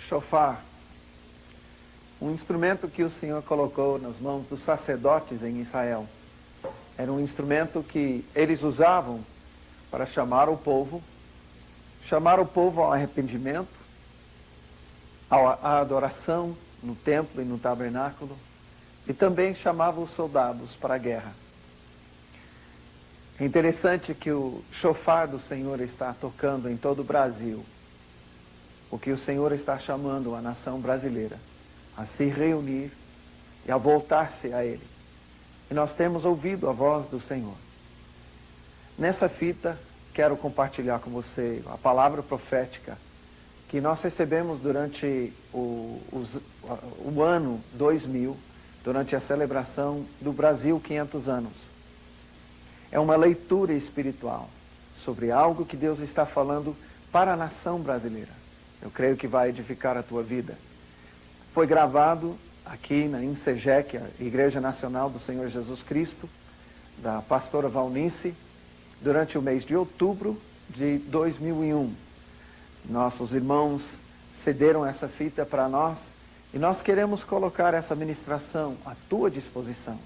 shofar, um instrumento que o Senhor colocou nas mãos dos sacerdotes em Israel. Era um instrumento que eles usavam para chamar o povo ao arrependimento, à adoração no templo e no tabernáculo, e também chamava os soldados para a guerra. É interessante que o shofar do Senhor está tocando em todo o Brasil, porque o Senhor está chamando a nação brasileira a se reunir e a voltar-se a Ele. E nós temos ouvido a voz do Senhor. Nessa fita, quero compartilhar com você a palavra profética que nós recebemos durante o ano 2000, durante a celebração do Brasil 500 anos. É uma leitura espiritual sobre algo que Deus está falando para a nação brasileira. Eu creio que vai edificar a tua vida. Foi gravado aqui na INSEGEC, a Igreja Nacional do Senhor Jesus Cristo, da pastora Valnice, durante o mês de outubro de 2001. Nossos irmãos cederam essa fita para nós e nós queremos colocar essa ministração à tua disposição.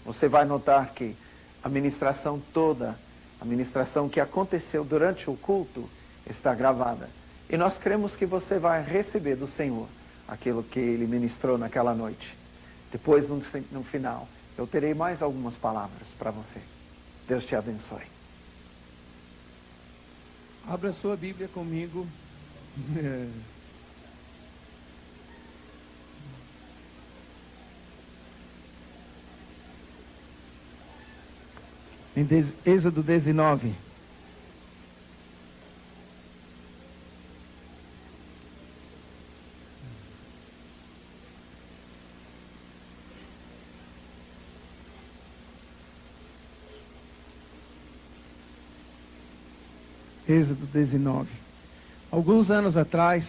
Você vai notar que a ministração toda, a ministração que aconteceu durante o culto, está gravada. E nós cremos que você vai receber do Senhor aquilo que Ele ministrou naquela noite. Depois, no final, eu terei mais algumas palavras para você. Deus te abençoe. Abra sua Bíblia comigo. Em Êxodo 19. Êxodo 19. Alguns anos atrás,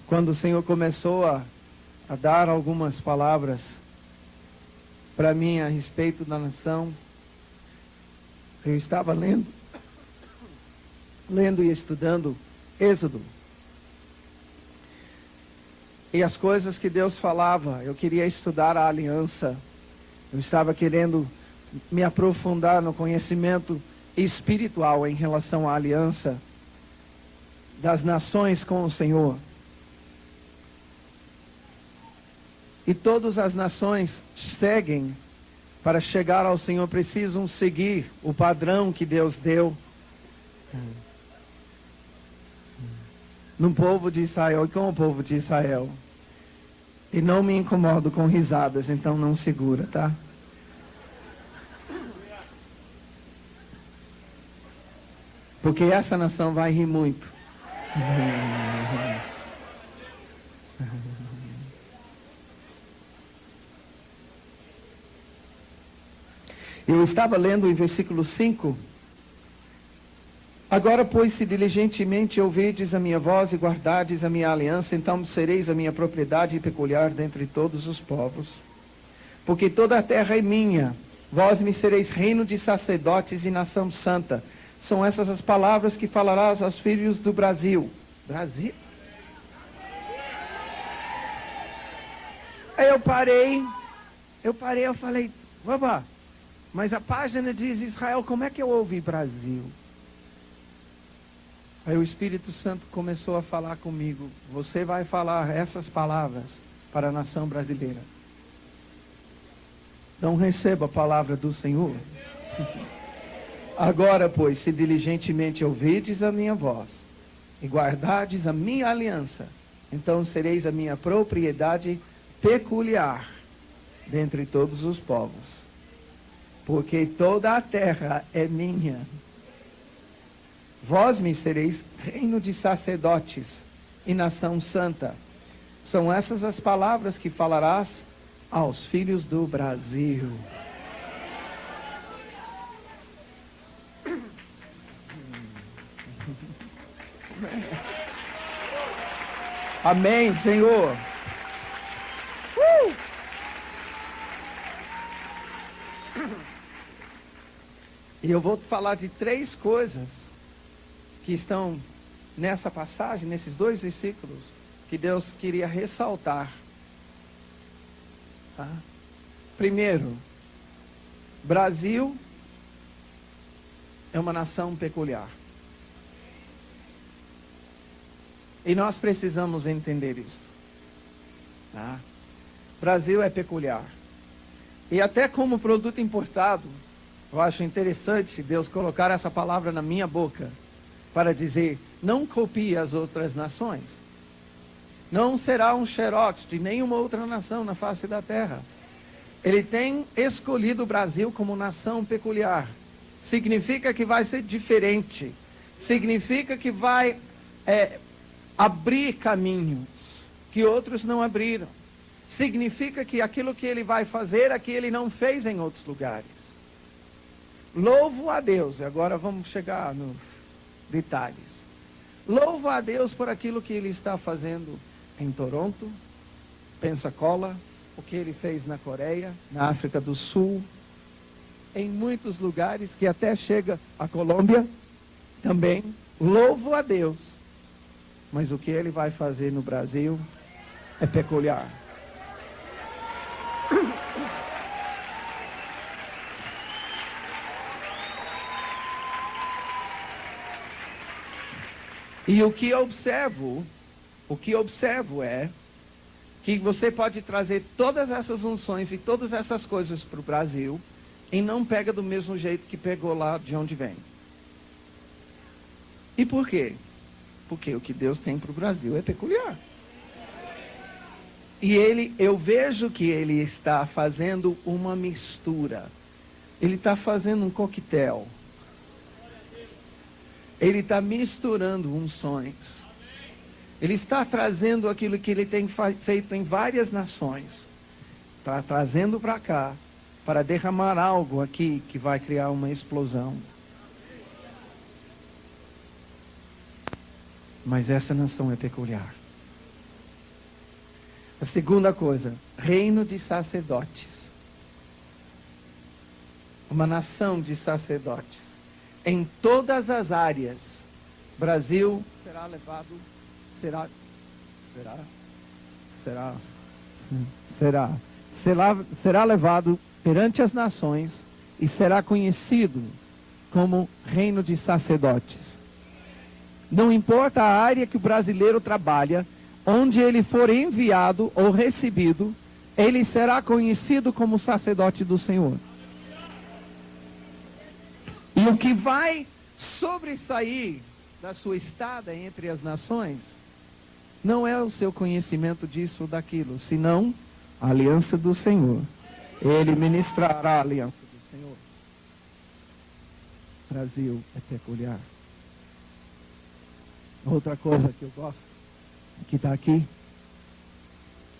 quando o Senhor começou a dar algumas palavras para mim a respeito da nação, eu estava lendo e estudando Êxodo. E as coisas que Deus falava, eu queria estudar a aliança. Eu estava querendo me aprofundar no conhecimento espiritual em relação à aliança das nações com o Senhor. E todas as nações seguem, para chegar ao Senhor, precisam seguir o padrão que Deus deu no povo de Israel e com o povo de Israel. E não me incomodo com risadas, então não segura, tá? Porque essa nação vai rir muito. Eu estava lendo em versículo 5. Agora, pois, se diligentemente ouvirdes a minha voz e guardardes a minha aliança, então sereis a minha propriedade peculiar dentre todos os povos. Porque toda a terra é minha, vós me sereis reino de sacerdotes e nação santa. São essas as palavras que falarás aos filhos do Brasil. Brasil? Aí eu parei, eu falei, vovó, mas a página diz Israel, como é que eu ouvi Brasil? Aí o Espírito Santo começou a falar comigo, você vai falar essas palavras para a nação brasileira. Então receba a palavra do Senhor. Agora, pois, se diligentemente ouvirdes a minha voz e guardardes a minha aliança, então sereis a minha propriedade peculiar dentre todos os povos. Porque toda a terra é minha. Vós me sereis reino de sacerdotes e nação santa. São essas as palavras que falarás aos filhos do Brasil. Amém, Senhor. E eu vou falar de 3 coisas que estão nessa passagem, nesses 2 versículos, que Deus queria ressaltar. Tá? Primeiro, Brasil é uma nação peculiar. E nós precisamos entender isso. Tá? Brasil é peculiar. E até como produto importado, eu acho interessante Deus colocar essa palavra na minha boca para dizer, não copie as outras nações. Não será um xerox de nenhuma outra nação na face da terra. Ele tem escolhido o Brasil como nação peculiar. Significa que vai ser diferente. Significa que vai abrir caminhos que outros não abriram. Significa que aquilo que ele vai fazer aqui ele não fez em outros lugares. Louvo a Deus. Agora vamos chegar nos detalhes. Louvo a Deus por aquilo que ele está fazendo em Toronto, Pensacola, o que ele fez na Coreia, na África do Sul, em muitos lugares, que até chega a Colômbia também. Louvo a Deus. Mas o que ele vai fazer no Brasil é peculiar. E o que observo é que você pode trazer todas essas unções e todas essas coisas para o Brasil e não pega do mesmo jeito que pegou lá de onde vem. E por quê? Porque o que Deus tem para o Brasil é peculiar. E eu vejo que ele está fazendo uma mistura. Ele está fazendo um coquetel. Ele está misturando unções. Ele está trazendo aquilo que ele tem feito em várias nações. Está trazendo para cá, para derramar algo aqui que vai criar uma explosão. Mas essa nação é peculiar. A segunda coisa, reino de sacerdotes. Uma nação de sacerdotes. Em todas as áreas, Brasil será levado, será levado perante as nações e será conhecido como reino de sacerdotes. Não importa a área que o brasileiro trabalha, onde ele for enviado ou recebido, ele será conhecido como sacerdote do Senhor. E o que vai sobressair da sua estada entre as nações, não é o seu conhecimento disso ou daquilo, senão a aliança do Senhor. Ele ministrará a aliança do Senhor. Brasil é peculiar. Outra coisa que eu gosto, que está aqui,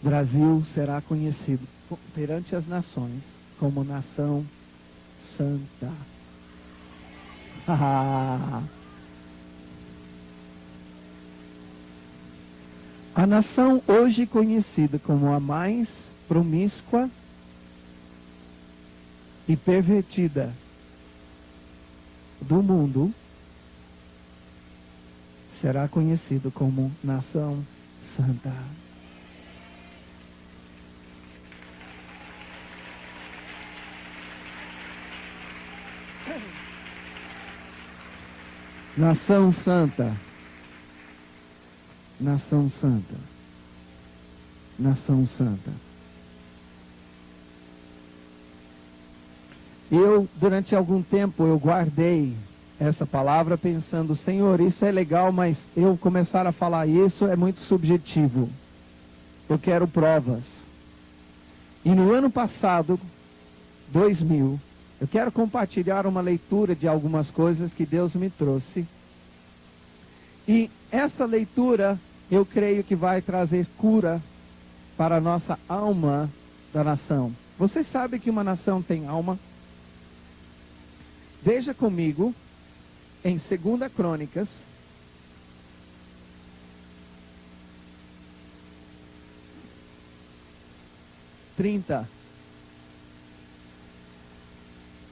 Brasil será conhecido perante as nações como nação santa. A nação hoje conhecida como a mais promíscua e pervertida do mundo será conhecido como nação santa. Nação santa. Nação santa. Nação santa. Durante algum tempo, eu guardei essa palavra pensando, Senhor, isso é legal, mas eu começar a falar isso é muito subjetivo. Eu quero provas. E no ano passado, 2000, eu quero compartilhar uma leitura de algumas coisas que Deus me trouxe. E essa leitura, eu creio que vai trazer cura para a nossa alma da nação. Você sabe que uma nação tem alma? Veja comigo, em 2 Crônicas,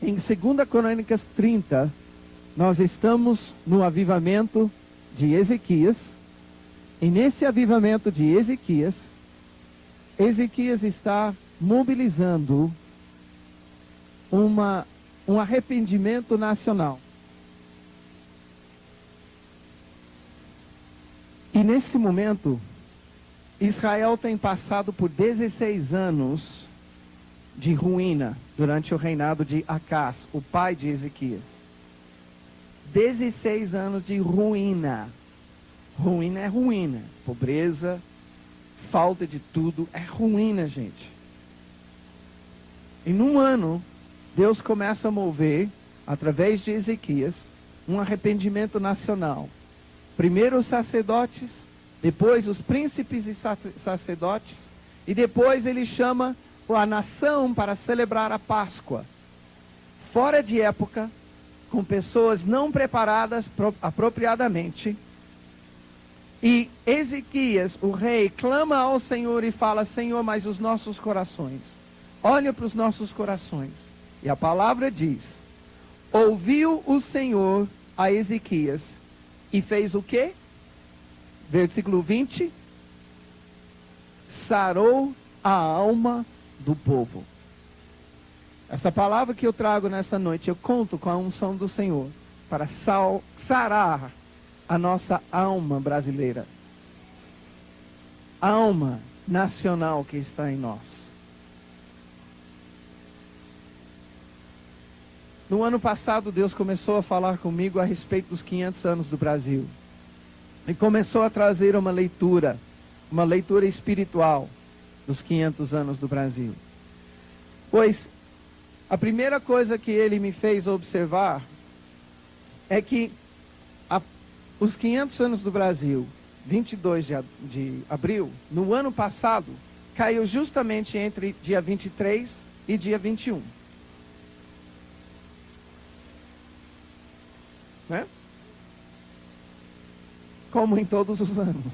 Em 2 Crônicas 30, nós estamos no avivamento de Ezequias, e nesse avivamento de Ezequias, Ezequias está mobilizando um arrependimento nacional. E nesse momento, Israel tem passado por 16 anos de ruína durante o reinado de Acás, o pai de Ezequias. 16 anos de ruína. Ruína é ruína. Pobreza, falta de tudo, é ruína, gente. E num ano, Deus começa a mover, através de Ezequias, um arrependimento nacional. Primeiro os sacerdotes, depois os príncipes e sacerdotes, e depois ele chama a nação para celebrar a Páscoa. Fora de época, com pessoas não preparadas apropriadamente. E Ezequias, o rei, clama ao Senhor e fala: Senhor, mas os nossos corações, olha para os nossos corações. E a palavra diz: ouviu o Senhor a Ezequias e fez o quê? Versículo 20: sarou a alma do povo. Essa palavra que eu trago nessa noite, eu conto com a unção do Senhor para sarar a nossa alma brasileira, a alma nacional que está em nós. No ano passado, Deus começou a falar comigo a respeito dos 500 anos do Brasil. E começou a trazer uma leitura espiritual dos 500 anos do Brasil. Pois a primeira coisa que ele me fez observar é que os 500 anos do Brasil, 22 de abril, no ano passado, caiu justamente entre dia 23 e dia 21. Né? Como em todos os anos.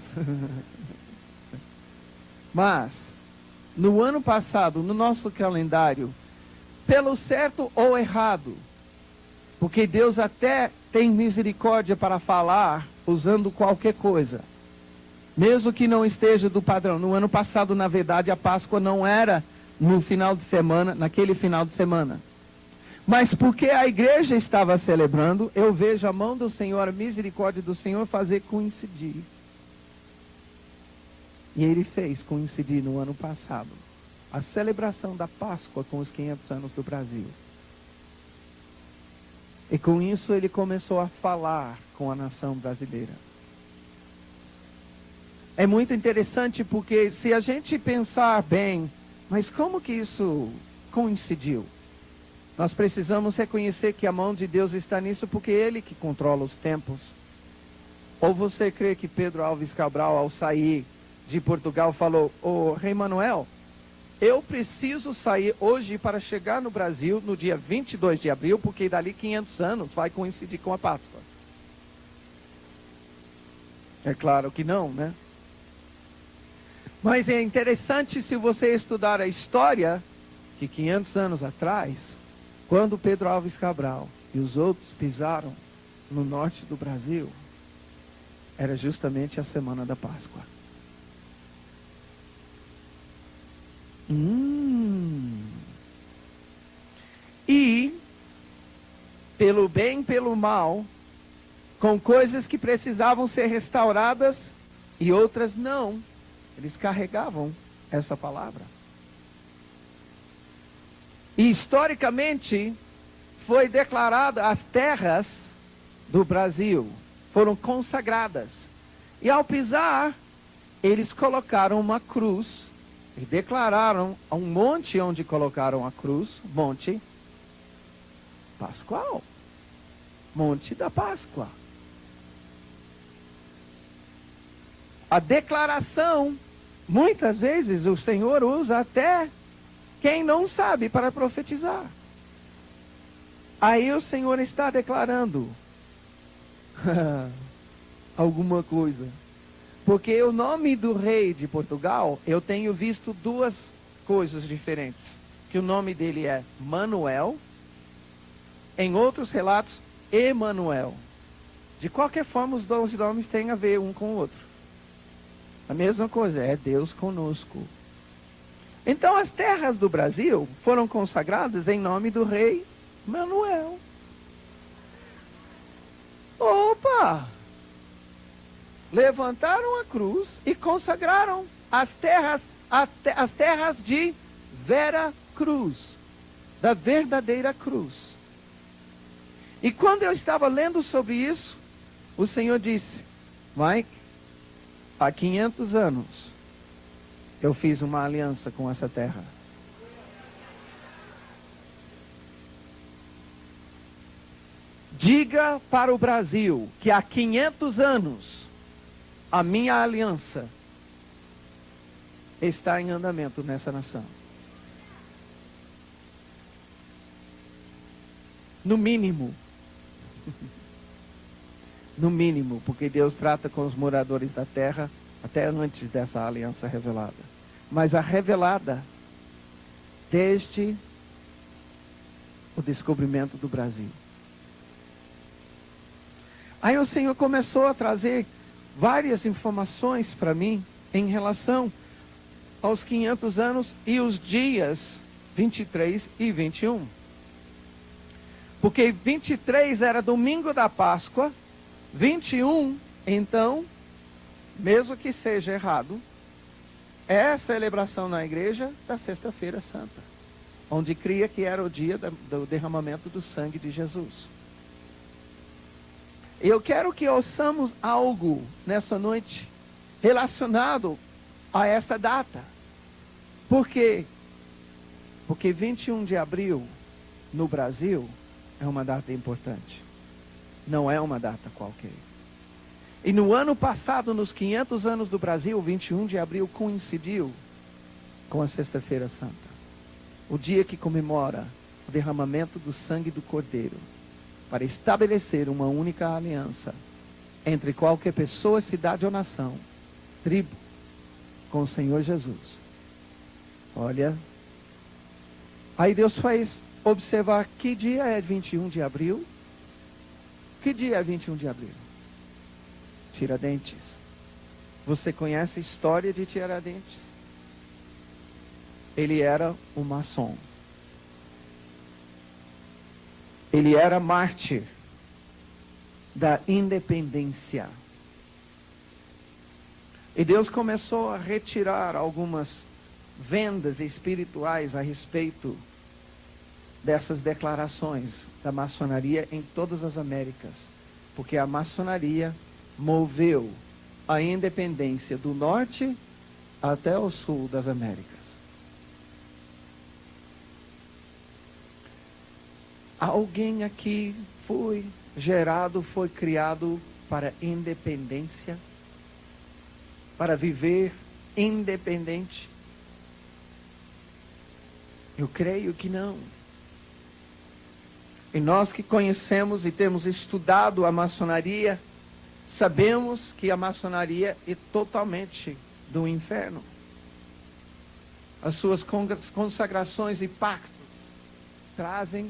Mas, no ano passado, no nosso calendário, pelo certo ou errado, porque Deus até tem misericórdia para falar usando qualquer coisa, mesmo que não esteja do padrão. No ano passado, na verdade, a Páscoa não era no final de semana, naquele final de semana. Mas porque a igreja estava celebrando, eu vejo a mão do Senhor, a misericórdia do Senhor fazer coincidir. E ele fez coincidir no ano passado a celebração da Páscoa com os 500 anos do Brasil. E com isso ele começou a falar com a nação brasileira. É muito interessante porque se a gente pensar bem, mas como que isso coincidiu? Nós precisamos reconhecer que a mão de Deus está nisso porque é Ele que controla os tempos. Ou você crê que Pedro Alves Cabral, ao sair de Portugal, falou: ô Rei Manuel, eu preciso sair hoje para chegar no Brasil no dia 22 de abril, porque dali 500 anos vai coincidir com a Páscoa. É claro que não, né? Mas é interessante se você estudar a história, que 500 anos atrás, quando Pedro Alves Cabral e os outros pisaram no norte do Brasil, era justamente a semana da Páscoa. E, pelo bem e pelo mal, com coisas que precisavam ser restauradas e outras não, eles carregavam essa palavra. E historicamente foi declarada, as terras do Brasil foram consagradas. E ao pisar, eles colocaram uma cruz e declararam um monte onde colocaram a cruz, Monte Pascoal, Monte da Páscoa. A declaração, muitas vezes o Senhor usa até quem não sabe para profetizar. Aí o Senhor está declarando alguma coisa. Porque o nome do rei de Portugal, eu tenho visto duas coisas diferentes. Que o nome dele é Manuel, em outros relatos, Emanuel. De qualquer forma, os 12 nomes têm a ver um com o outro. A mesma coisa, é Deus conosco. Então as terras do Brasil foram consagradas em nome do rei Manuel. Opa! Levantaram a cruz e consagraram as terras de Vera Cruz, da verdadeira cruz. E quando eu estava lendo sobre isso, o Senhor disse: Mike, há 500 anos eu fiz uma aliança com essa terra. Diga para o Brasil que há 500 anos a minha aliança está em andamento nessa nação. No mínimo. No mínimo, porque Deus trata com os moradores da terra até antes dessa aliança revelada. Mas a revelada desde o descobrimento do Brasil. Aí o Senhor começou a trazer várias informações para mim em relação aos 500 anos e os dias 23 e 21. Porque 23 era domingo da Páscoa, 21, então, mesmo que seja errado, é a celebração na igreja da Sexta-feira Santa, onde cria que era o dia do derramamento do sangue de Jesus. Eu quero que ouçamos algo nessa noite relacionado a essa data. Por quê? Porque 21 de abril, no Brasil, é uma data importante. Não é uma data qualquer. E no ano passado, nos 500 anos do Brasil, 21 de abril coincidiu com a Sexta-feira Santa. O dia que comemora o derramamento do sangue do Cordeiro, para estabelecer uma única aliança entre qualquer pessoa, cidade ou nação, tribo, com o Senhor Jesus. Olha, aí Deus faz observar que dia é 21 de abril. Que dia é 21 de abril? Tiradentes. Você conhece a história de Tiradentes? Ele era um maçom. Ele era mártir da independência. E Deus começou a retirar algumas vendas espirituais a respeito dessas declarações da maçonaria em todas as Américas. Porque a maçonaria moveu a independência do norte até o sul das Américas. Alguém aqui foi gerado, foi criado para independência? Para viver independente? Eu creio que não. E nós que conhecemos e temos estudado a maçonaria, sabemos que a maçonaria é totalmente do inferno. As suas consagrações e pactos trazem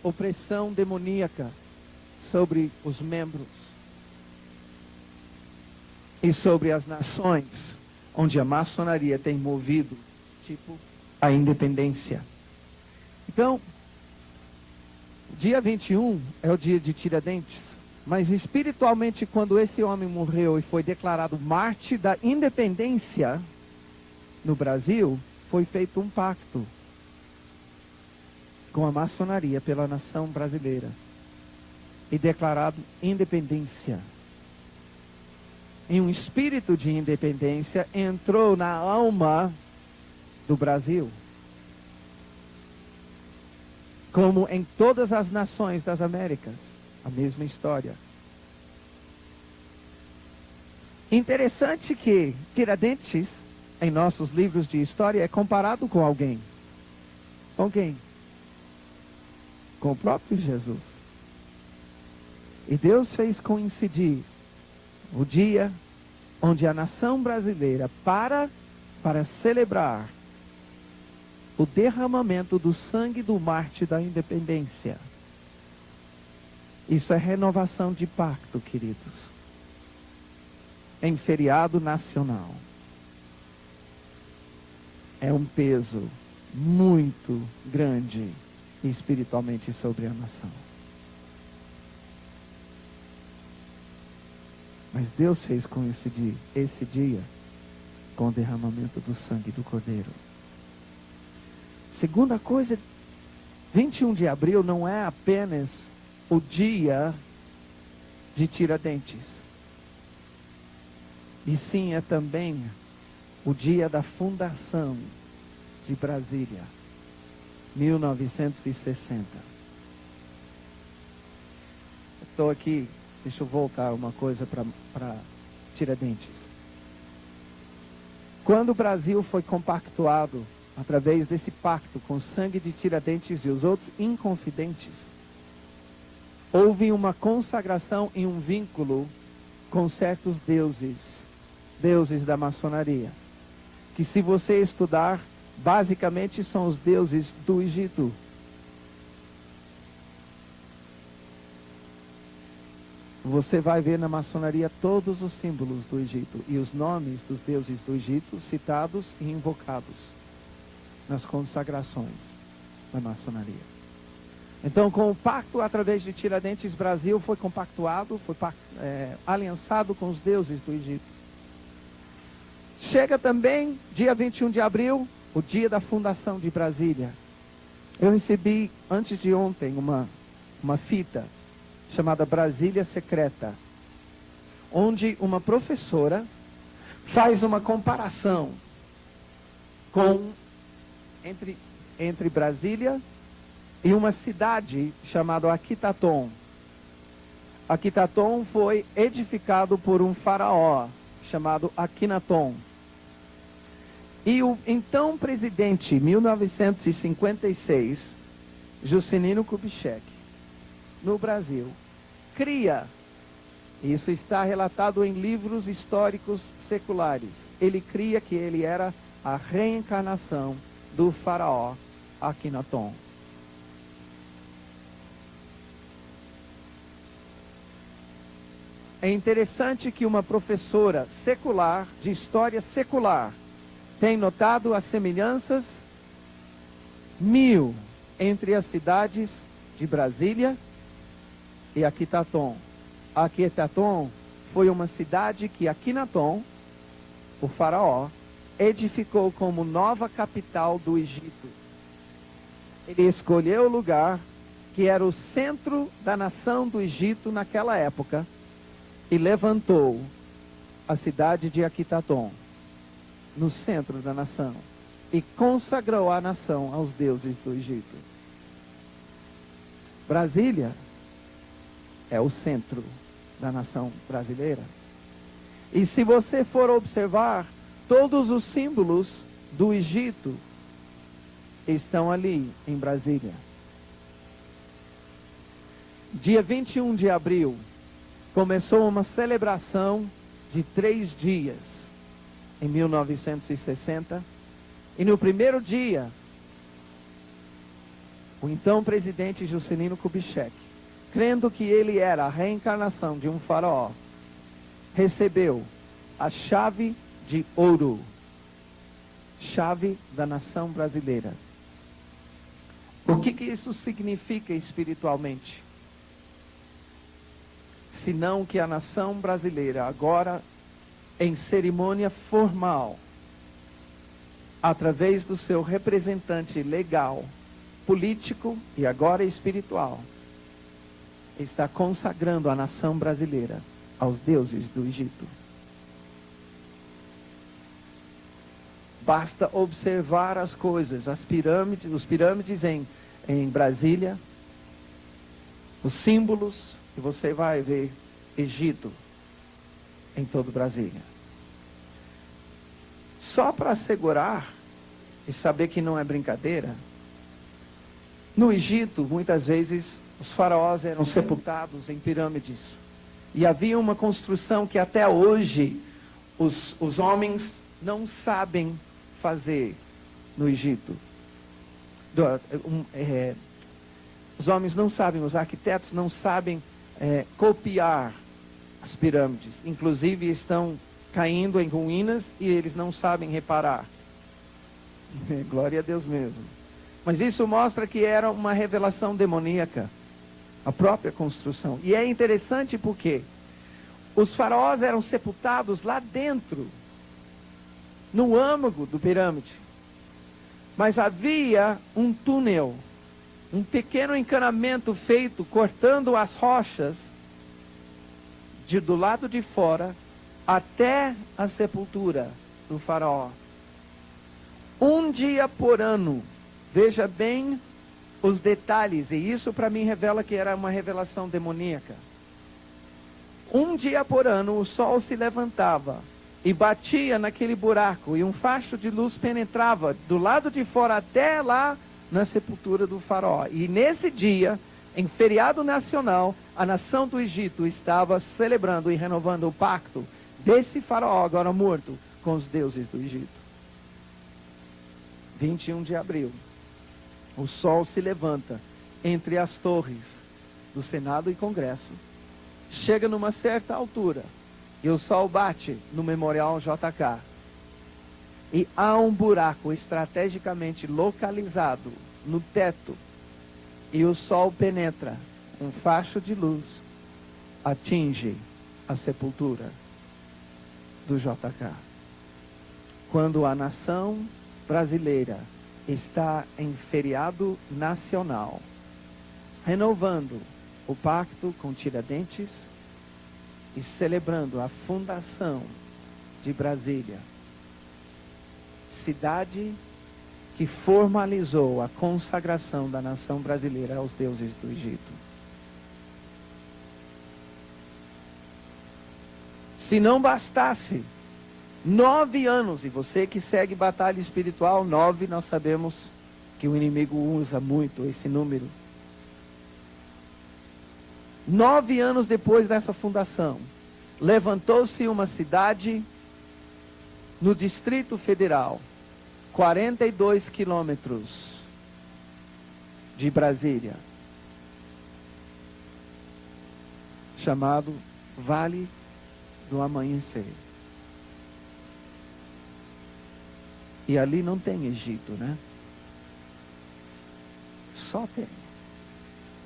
opressão demoníaca sobre os membros e sobre as nações onde a maçonaria tem movido, tipo, a independência. Então, dia 21 é o dia de Tiradentes, mas espiritualmente, quando esse homem morreu e foi declarado mártir da independência no Brasil, foi feito um pacto com a maçonaria pela nação brasileira e declarado independência. E um espírito de independência entrou na alma do Brasil, como em todas as nações das Américas, a mesma história. Interessante que Tiradentes, em nossos livros de história, é comparado com alguém. Com quem? Com o próprio Jesus. E Deus fez coincidir o dia onde a nação brasileira para celebrar o derramamento do sangue do mártir da independência. Isso é renovação de pacto, queridos. Em feriado nacional. É um peso muito grande espiritualmente sobre a nação. Mas Deus fez com esse dia com o derramamento do sangue do Cordeiro. Segunda coisa, 21 de abril não é apenas o dia de Tiradentes. E sim, é também o dia da fundação de Brasília, 1960. Estou aqui, deixa eu voltar uma coisa para Tiradentes. Quando o Brasil foi compactuado, através desse pacto com o sangue de Tiradentes e os outros inconfidentes, houve uma consagração e um vínculo com certos deuses da maçonaria, que se você estudar, basicamente são os deuses do Egito. Você vai ver na maçonaria todos os símbolos do Egito e os nomes dos deuses do Egito citados e invocados nas consagrações da maçonaria. Então, com o pacto através de Tiradentes, Brasil foi compactuado, foi aliançado com os deuses do Egito. Chega também, dia 21 de abril, o dia da fundação de Brasília. Eu recebi, antes de ontem, uma fita chamada Brasília Secreta, onde uma professora faz uma comparação entre Brasília e uma cidade chamada Aquitaton. Aquitaton foi edificado por um faraó chamado Akhenaton. E o então presidente, em 1956, Juscelino Kubitschek, no Brasil, cria, isso está relatado em livros históricos seculares, ele cria que ele era a reencarnação do faraó Akhenaton. É interessante que uma professora secular, de história secular, tem notado as semelhanças 1000 entre as cidades de Brasília e Aquitaton. Aquitaton foi uma cidade que Akhenaton, o faraó, edificou como nova capital do Egito. Ele escolheu o lugar que era o centro da nação do Egito naquela época e levantou a cidade de Aquitaton no centro da nação e consagrou a nação aos deuses do Egito. Brasília é o centro da nação brasileira. E se você for observar, todos os símbolos do Egito estão ali em Brasília. Dia 21 de abril, começou uma celebração de 3 dias, em 1960, e no primeiro dia, o então presidente Juscelino Kubitschek, crendo que ele era a reencarnação de um faraó, recebeu a chave de ouro, chave da nação brasileira. O que isso significa espiritualmente? Senão que a nação brasileira agora, em cerimônia formal, através do seu representante legal, político e agora espiritual, está consagrando a nação brasileira aos deuses do Egito. Basta observar as coisas, os pirâmides em Brasília, os símbolos, e você vai ver Egito em todo Brasília. Só para assegurar e saber que não é brincadeira, no Egito, muitas vezes, os faraós eram sepultados em pirâmides. E havia uma construção que até hoje os homens não sabem fazer no Egito. Os homens não sabem, os arquitetos não sabem copiar as pirâmides. Inclusive estão caindo em ruínas e eles não sabem reparar. Glória a Deus mesmo. Mas isso mostra que era uma revelação demoníaca, a própria construção. E é interessante porque os faraós eram sepultados lá dentro, no âmago do pirâmide. Mas havia um túnel, um pequeno encanamento feito cortando as rochas do lado de fora até a sepultura do faraó. Um dia por ano, veja bem os detalhes, e isso para mim revela que era uma revelação demoníaca. Um dia por ano o sol se levantava e batia naquele buraco, e um facho de luz penetrava do lado de fora até lá na sepultura do faraó. E nesse dia, em feriado nacional, a nação do Egito estava celebrando e renovando o pacto desse faraó agora morto com os deuses do Egito. 21 de abril, o sol se levanta entre as torres do Senado e Congresso, chega numa certa altura, e o sol bate no Memorial JK. E há um buraco estrategicamente localizado no teto, e o sol penetra, um facho de luz atinge a sepultura do JK. Quando a nação brasileira está em feriado nacional, renovando o pacto com Tiradentes e celebrando a fundação de Brasília, cidade que formalizou a consagração da nação brasileira aos deuses do Egito. Se não bastasse 9 anos, e você que segue batalha espiritual, 9, nós sabemos que o inimigo usa muito esse número. 9 anos depois dessa fundação, levantou-se uma cidade no Distrito Federal, 42 quilômetros de Brasília, chamado Vale do Amanhecer. E ali não tem Egito, né? Só tem.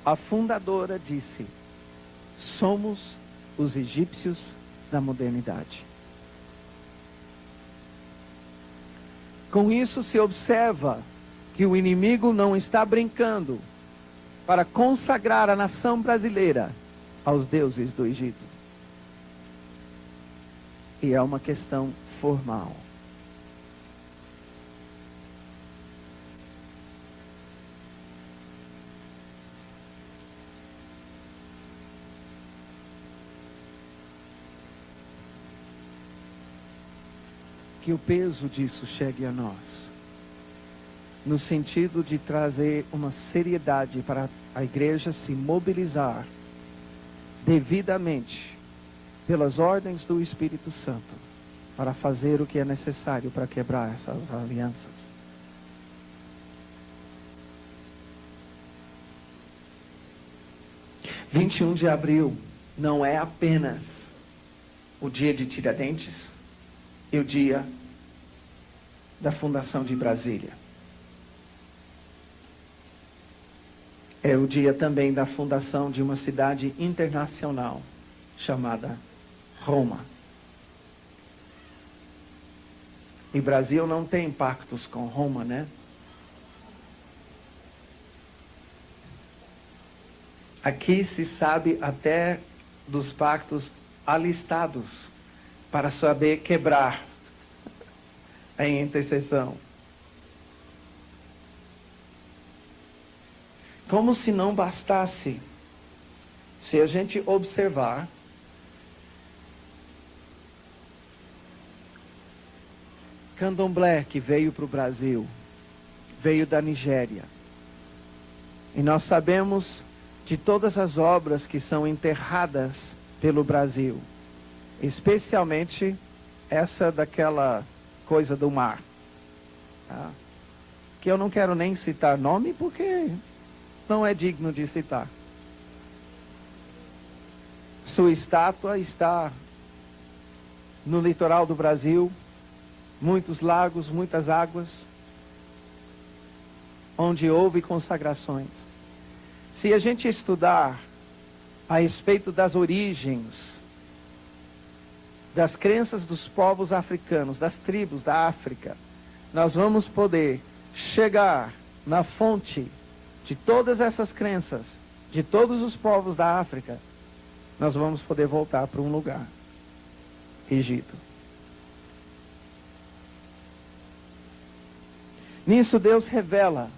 A fundadora disse: somos os egípcios da modernidade. Com isso se observa que o inimigo não está brincando para consagrar a nação brasileira aos deuses do Egito. E é uma questão formal. Que o peso disso chegue a nós, no sentido de trazer uma seriedade para a igreja se mobilizar devidamente pelas ordens do Espírito Santo para fazer o que é necessário para quebrar essas alianças. – 21 de abril não é apenas o dia de Tiradentes e o dia da fundação de Brasília. É o dia também da fundação de uma cidade internacional chamada Roma. E Brasil não tem pactos com Roma, né? Aqui se sabe até dos pactos alistados para saber quebrar em intercessão. Como se não bastasse, se a gente observar, Candomblé, que veio para o Brasil, veio da Nigéria. E nós sabemos de todas as obras que são enterradas pelo Brasil, especialmente essa daquela coisa do mar, tá? Que eu não quero nem citar nome porque não é digno de citar. Sua estátua está no litoral do Brasil, muitos lagos, muitas águas, onde houve consagrações. Se a gente estudar a respeito das origens, das crenças dos povos africanos, das tribos da África, nós vamos poder chegar na fonte de todas essas crenças, de todos os povos da África. Nós vamos poder voltar para um lugar, Egito. Nisso Deus revela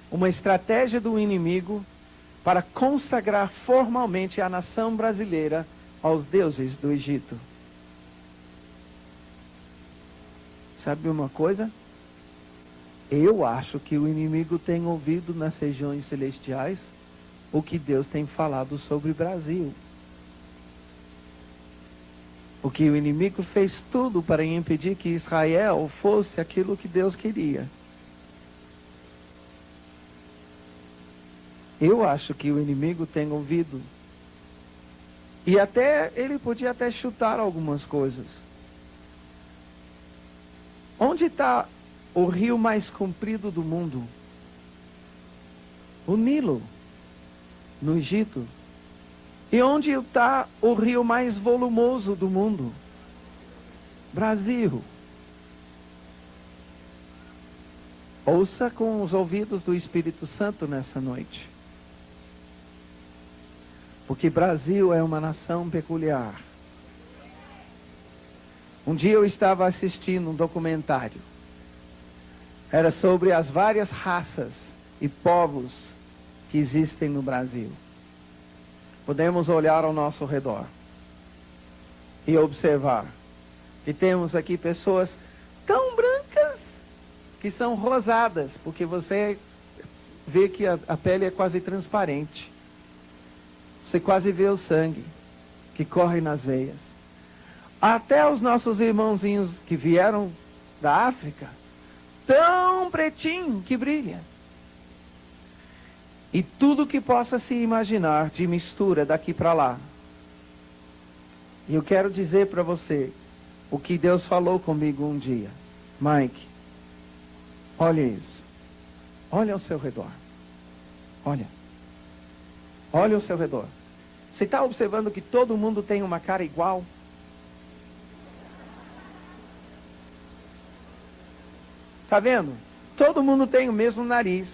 uma estratégia do inimigo para consagrar formalmente a nação brasileira aos deuses do Egito. Sabe uma coisa? Eu acho que o inimigo tem ouvido nas regiões celestiais o que Deus tem falado sobre o Brasil. Porque o inimigo fez tudo para impedir que Israel fosse aquilo que Deus queria. Eu acho que o inimigo tem ouvido. E ele podia até chutar algumas coisas. Onde está o rio mais comprido do mundo? O Nilo, no Egito. E onde está o rio mais volumoso do mundo? Brasil. Ouça com os ouvidos do Espírito Santo nessa noite. Porque Brasil é uma nação peculiar. Um dia eu estava assistindo um documentário. Era sobre as várias raças e povos que existem no Brasil. Podemos olhar ao nosso redor e observar que temos aqui pessoas tão brancas que são rosadas, porque você vê que a pele é quase transparente. Você quase vê o sangue que corre nas veias. Até os nossos irmãozinhos que vieram da África, tão pretinho que brilha. E tudo que possa se imaginar de mistura daqui para lá. E eu quero dizer para você o que Deus falou comigo um dia. Mike, olha isso. Olha ao seu redor. Olha. Olha ao seu redor. Você está observando que todo mundo tem uma cara igual? Está vendo? Todo mundo tem o mesmo nariz,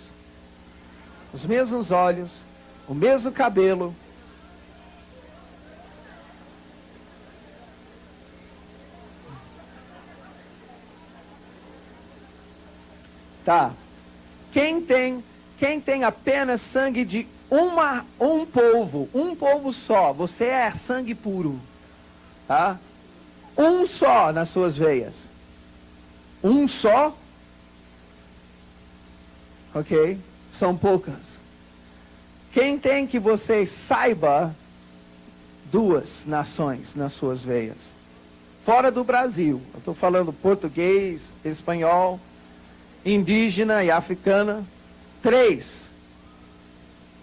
os mesmos olhos, o mesmo cabelo. Tá. Quem tem apenas sangue de um polvo só, você é sangue puro, tá? Um só nas suas veias. Um só, ok? São poucas. Quem tem que você saiba duas nações nas suas veias? Fora do Brasil, eu estou falando português, espanhol, indígena e africana. 3,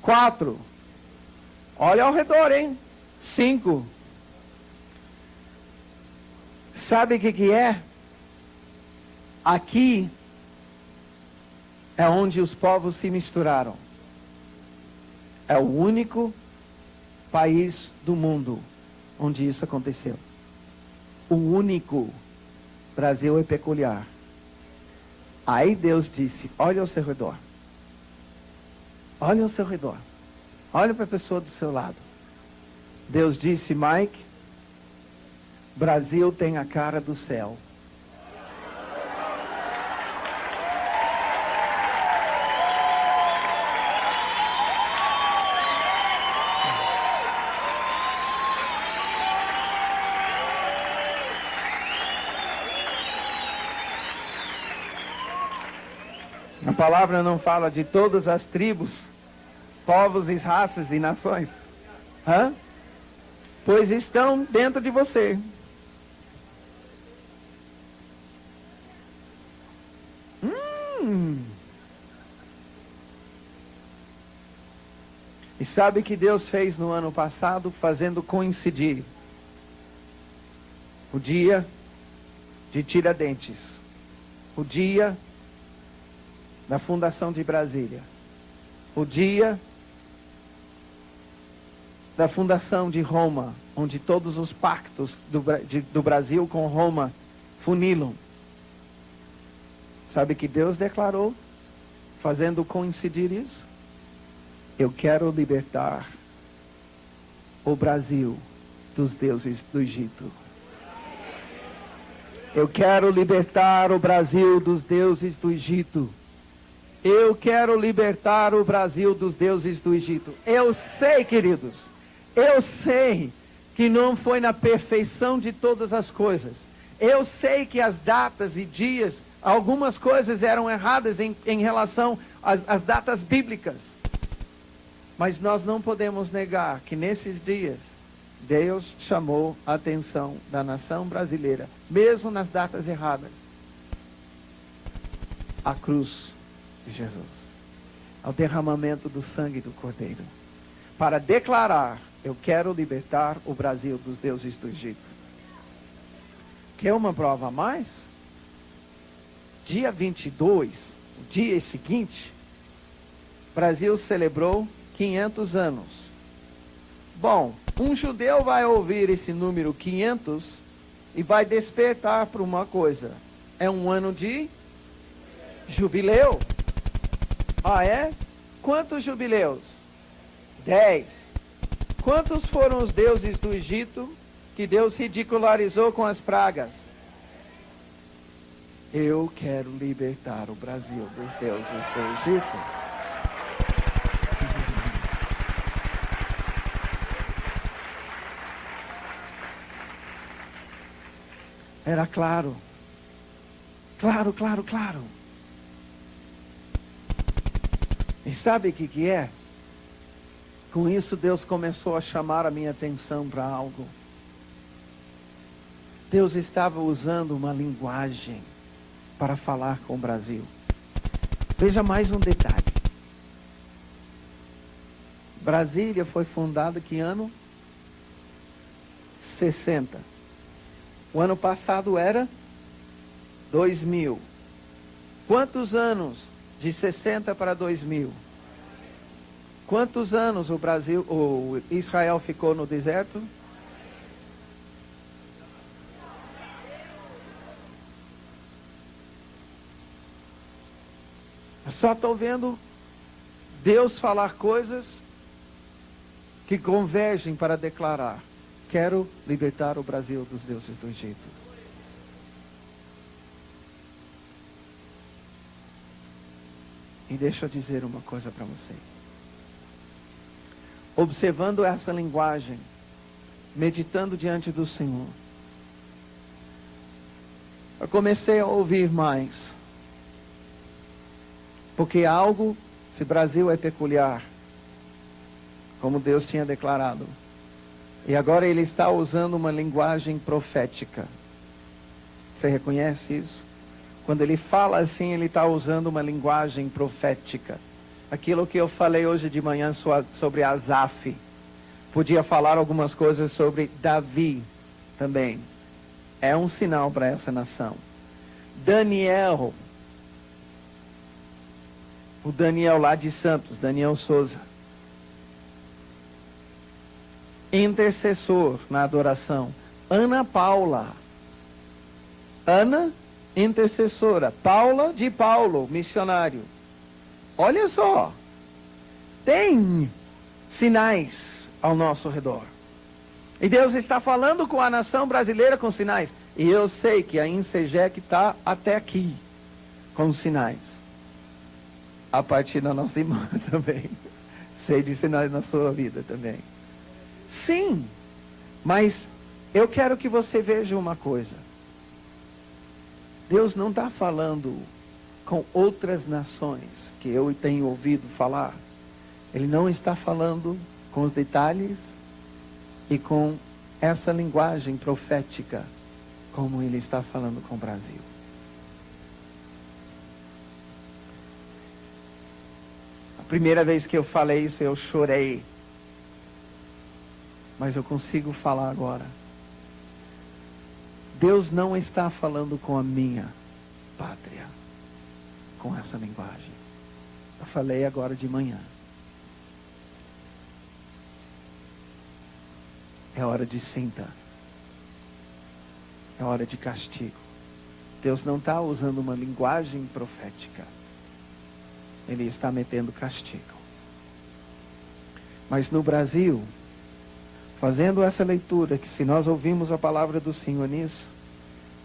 4, olha ao redor, hein? 5. Sabe o que é? Aqui é onde os povos se misturaram. É o único país do mundo onde isso aconteceu. O único. Brasil é peculiar. Aí Deus disse, olha ao seu redor. Olha ao seu redor. Olha para a pessoa do seu lado. Deus disse, Mike, Brasil tem a cara do céu. A palavra não fala de todas as tribos, povos e raças e nações. Hã? Pois estão dentro de você. sabe o que Deus fez no ano passado, fazendo coincidir o dia de Tiradentes, o dia da fundação de Brasília, o dia da fundação de Roma, onde todos os pactos do Brasil com Roma funilam. Sabe que Deus declarou, fazendo coincidir isso? Eu quero libertar o Brasil dos deuses do Egito. Eu quero libertar o Brasil dos deuses do Egito. Eu quero libertar o Brasil dos deuses do Egito. Eu sei, queridos, eu sei que não foi na perfeição de todas as coisas. Eu sei que as datas e dias, algumas coisas eram erradas em relação às datas bíblicas. Mas nós não podemos negar que nesses dias, Deus chamou a atenção da nação brasileira, mesmo nas datas erradas, à cruz de Jesus, ao derramamento do sangue do Cordeiro, para declarar: eu quero libertar o Brasil dos deuses do Egito. Quer uma prova a mais? Dia 22, o dia seguinte, o Brasil celebrou 500 anos. Bom, um judeu vai ouvir esse número 500 e vai despertar para uma coisa: é um ano de jubileu. Ah, é? Quantos jubileus? 10. Quantos foram os deuses do Egito que Deus ridicularizou com as pragas? Eu quero libertar o Brasil dos deuses do Egito. Era claro. Claro, claro, claro. E sabe o que é? Com isso Deus começou a chamar a minha atenção para algo. Deus estava usando uma linguagem para falar com o Brasil. Veja mais um detalhe. Brasília foi fundada que ano? 60. O ano passado era 2000. Quantos anos de 60 para 2000? Quantos anos o Israel ficou no deserto? Eu só estou vendo Deus falar coisas que convergem para declarar: quero libertar o Brasil dos deuses do Egito. E deixa eu dizer uma coisa para você. Observando essa linguagem, meditando diante do Senhor, eu comecei a ouvir mais. Porque algo, se Brasil é peculiar, como Deus tinha declarado, e agora ele está usando uma linguagem profética. Você reconhece isso? Quando ele fala assim, ele está usando uma linguagem profética. Aquilo que eu falei hoje de manhã sobre Asaf. Podia falar algumas coisas sobre Davi também. É um sinal para essa nação. Daniel. O Daniel lá de Santos, Daniel Souza. Intercessor na adoração. Ana Paula. Ana, intercessora. Paula de Paulo, missionário. Olha só. Tem sinais ao nosso redor. E Deus está falando com a nação brasileira com sinais. E eu sei que a INSEGEC está até aqui com sinais. A partir da nossa irmã também. Sei de sinais na sua vida também. Sim, mas eu quero que você veja uma coisa. Deus não está falando com outras nações que eu tenho ouvido falar. Ele não está falando com os detalhes e com essa linguagem profética como ele está falando com o Brasil. A primeira vez que eu falei isso, eu chorei. mas eu consigo falar agora. Deus não está falando com a minha pátria, com essa linguagem. Eu falei agora de manhã. É hora de cinta. É hora de castigo. Deus não está usando uma linguagem profética. Ele está metendo castigo. Mas no Brasil, fazendo essa leitura, que se nós ouvimos a palavra do Senhor nisso,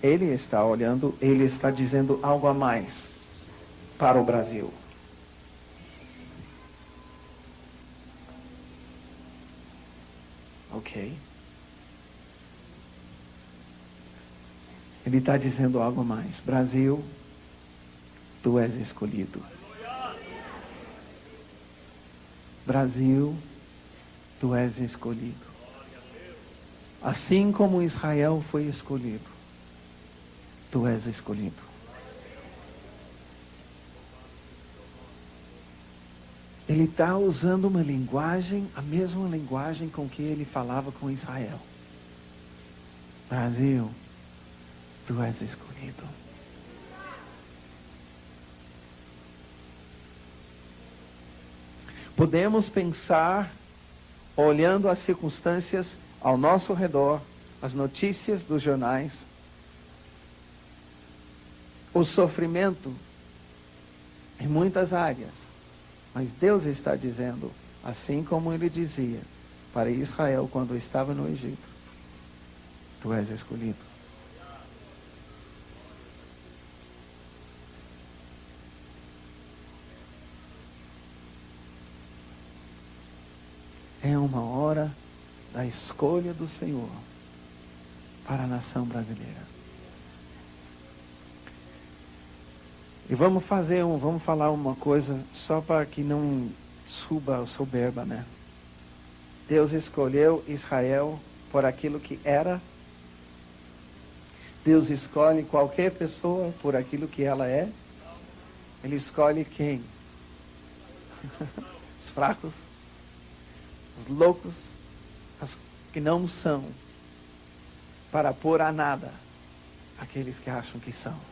Ele está olhando, Ele está dizendo algo a mais para o Brasil. Ok? Ele está dizendo algo a mais. Brasil, tu és escolhido. Brasil, tu és escolhido. Assim como Israel foi escolhido, tu és escolhido. Ele está usando uma linguagem, a mesma linguagem com que ele falava com Israel. Brasil, tu és escolhido. Podemos pensar, olhando as circunstâncias ao nosso redor, as notícias dos jornais, o sofrimento em muitas áreas. Mas Deus está dizendo, assim como Ele dizia para Israel quando estava no Egito, tu és escolhido. É uma hora da escolha do Senhor para a nação brasileira. E vamos falar uma coisa só para que não suba a soberba, né? Deus escolheu Israel por aquilo que era. Deus escolhe qualquer pessoa por aquilo que ela é. Ele escolhe quem? Os fracos, os loucos, os que não são, para pôr a nada aqueles que acham que são.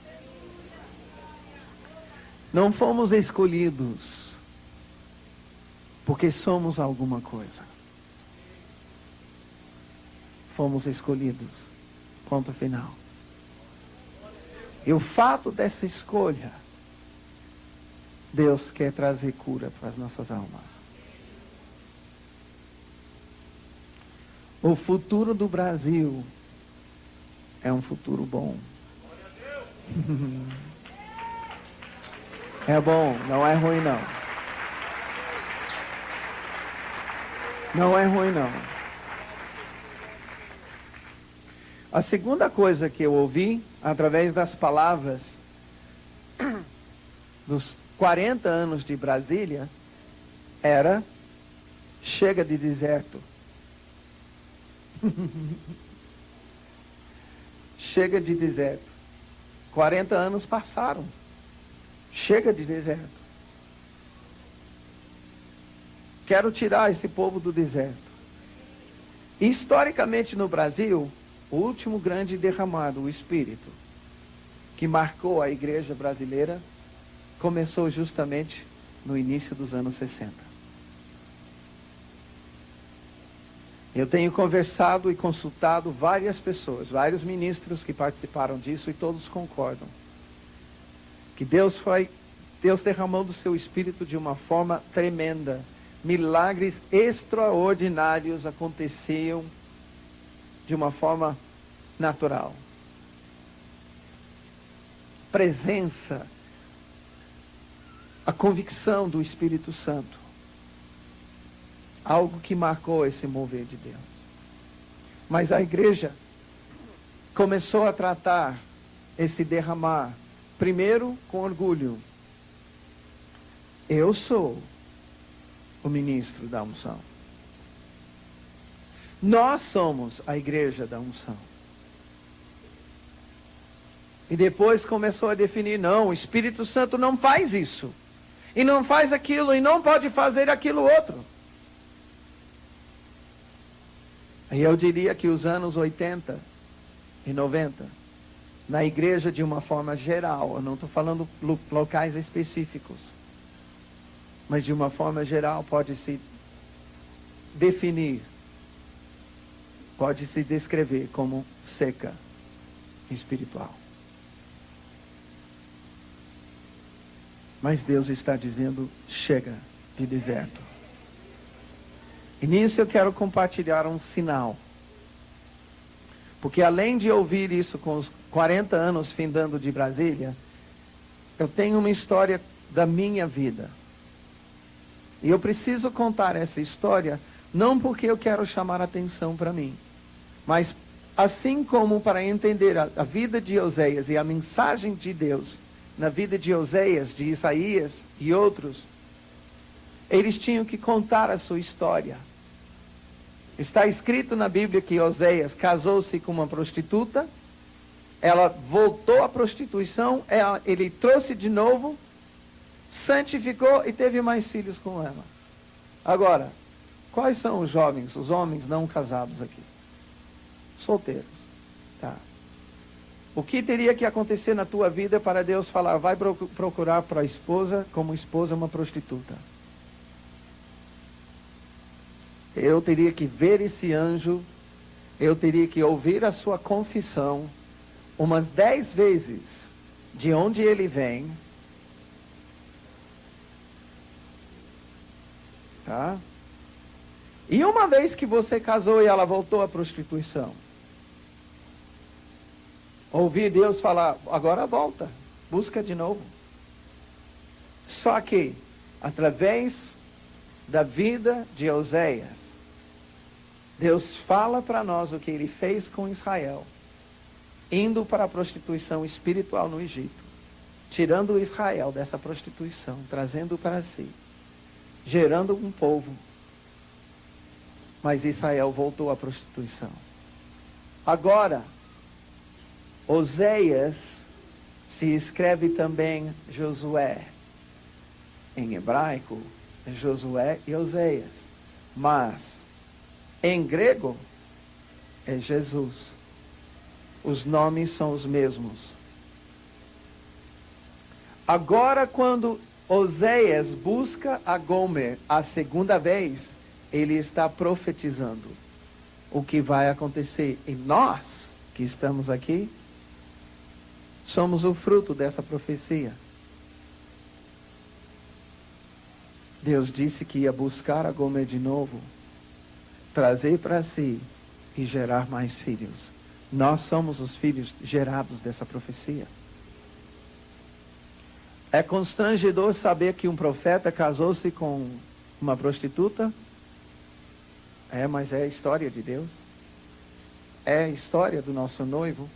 Não fomos escolhidos porque somos alguma coisa. Fomos escolhidos. Ponto final. E o fato dessa escolha, Deus quer trazer cura para as nossas almas. O futuro do Brasil é um futuro bom. É bom, não é ruim não. Não é ruim não. A segunda coisa que eu ouvi, através das palavras dos 40 anos de Brasília, era: chega de deserto. Chega de deserto. 40 anos passaram. Chega de deserto. Quero tirar esse povo do deserto. Historicamente no Brasil, o último grande derramado, o Espírito, que marcou a igreja brasileira, começou justamente no início dos anos 60. Eu tenho conversado e consultado várias pessoas, vários ministros que participaram disso, e todos concordam que Deus derramou do seu Espírito de uma forma tremenda. Milagres extraordinários aconteciam de uma forma natural. Presença, a convicção do Espírito Santo. Algo que marcou esse mover de Deus. Mas a igreja começou a tratar esse derramar, primeiro com orgulho. Eu sou o ministro da unção. Nós somos a igreja da unção. E depois começou a definir: não, o Espírito Santo não faz isso. E não faz aquilo, e não pode fazer aquilo outro. E eu diria que os anos 80 e 90, na igreja de uma forma geral, eu não estou falando locais específicos, mas de uma forma geral pode-se definir, pode-se descrever como seca espiritual. Mas Deus está dizendo, chega de deserto. E nisso eu quero compartilhar um sinal. Porque além de ouvir isso com os 40 anos findando de Brasília, eu tenho uma história da minha vida. E eu preciso contar essa história, não porque eu quero chamar atenção para mim, mas assim como para entender a vida de Oséias e a mensagem de Deus na vida de Oséias, de Isaías e outros, eles tinham que contar a sua história. Está escrito na Bíblia que Oséias casou-se com uma prostituta, ela voltou à prostituição, ele trouxe de novo, santificou e teve mais filhos com ela. Agora, quais são os jovens, os homens não casados aqui? Solteiros. Tá. O que teria que acontecer na tua vida para Deus falar, vai procurar para a esposa, como esposa uma prostituta? Eu teria que ver esse anjo, eu teria que ouvir a sua confissão umas 10 vezes de onde ele vem, tá? E uma vez que você casou e ela voltou à prostituição, ouvir Deus falar, agora volta, busca de novo. Só que, através da vida de Oséias, Deus fala para nós o que ele fez com Israel, indo para a prostituição espiritual no Egito, tirando Israel dessa prostituição, trazendo para si, gerando um povo. Mas Israel voltou à prostituição. Agora, Oséias se escreve também Josué. Em hebraico, é Josué e Oséias. Mas, em grego, é Jesus. Os nomes são os mesmos. Agora, quando Oséias busca a Gomer a segunda vez, ele está profetizando o que vai acontecer. E nós, que estamos aqui, somos o fruto dessa profecia. Deus disse que ia buscar a Gomer de novo, trazer para si e gerar mais filhos. Nós somos os filhos gerados dessa profecia. É constrangedor saber que um profeta casou-se com uma prostituta? Mas é a história de Deus. É a história do nosso noivo.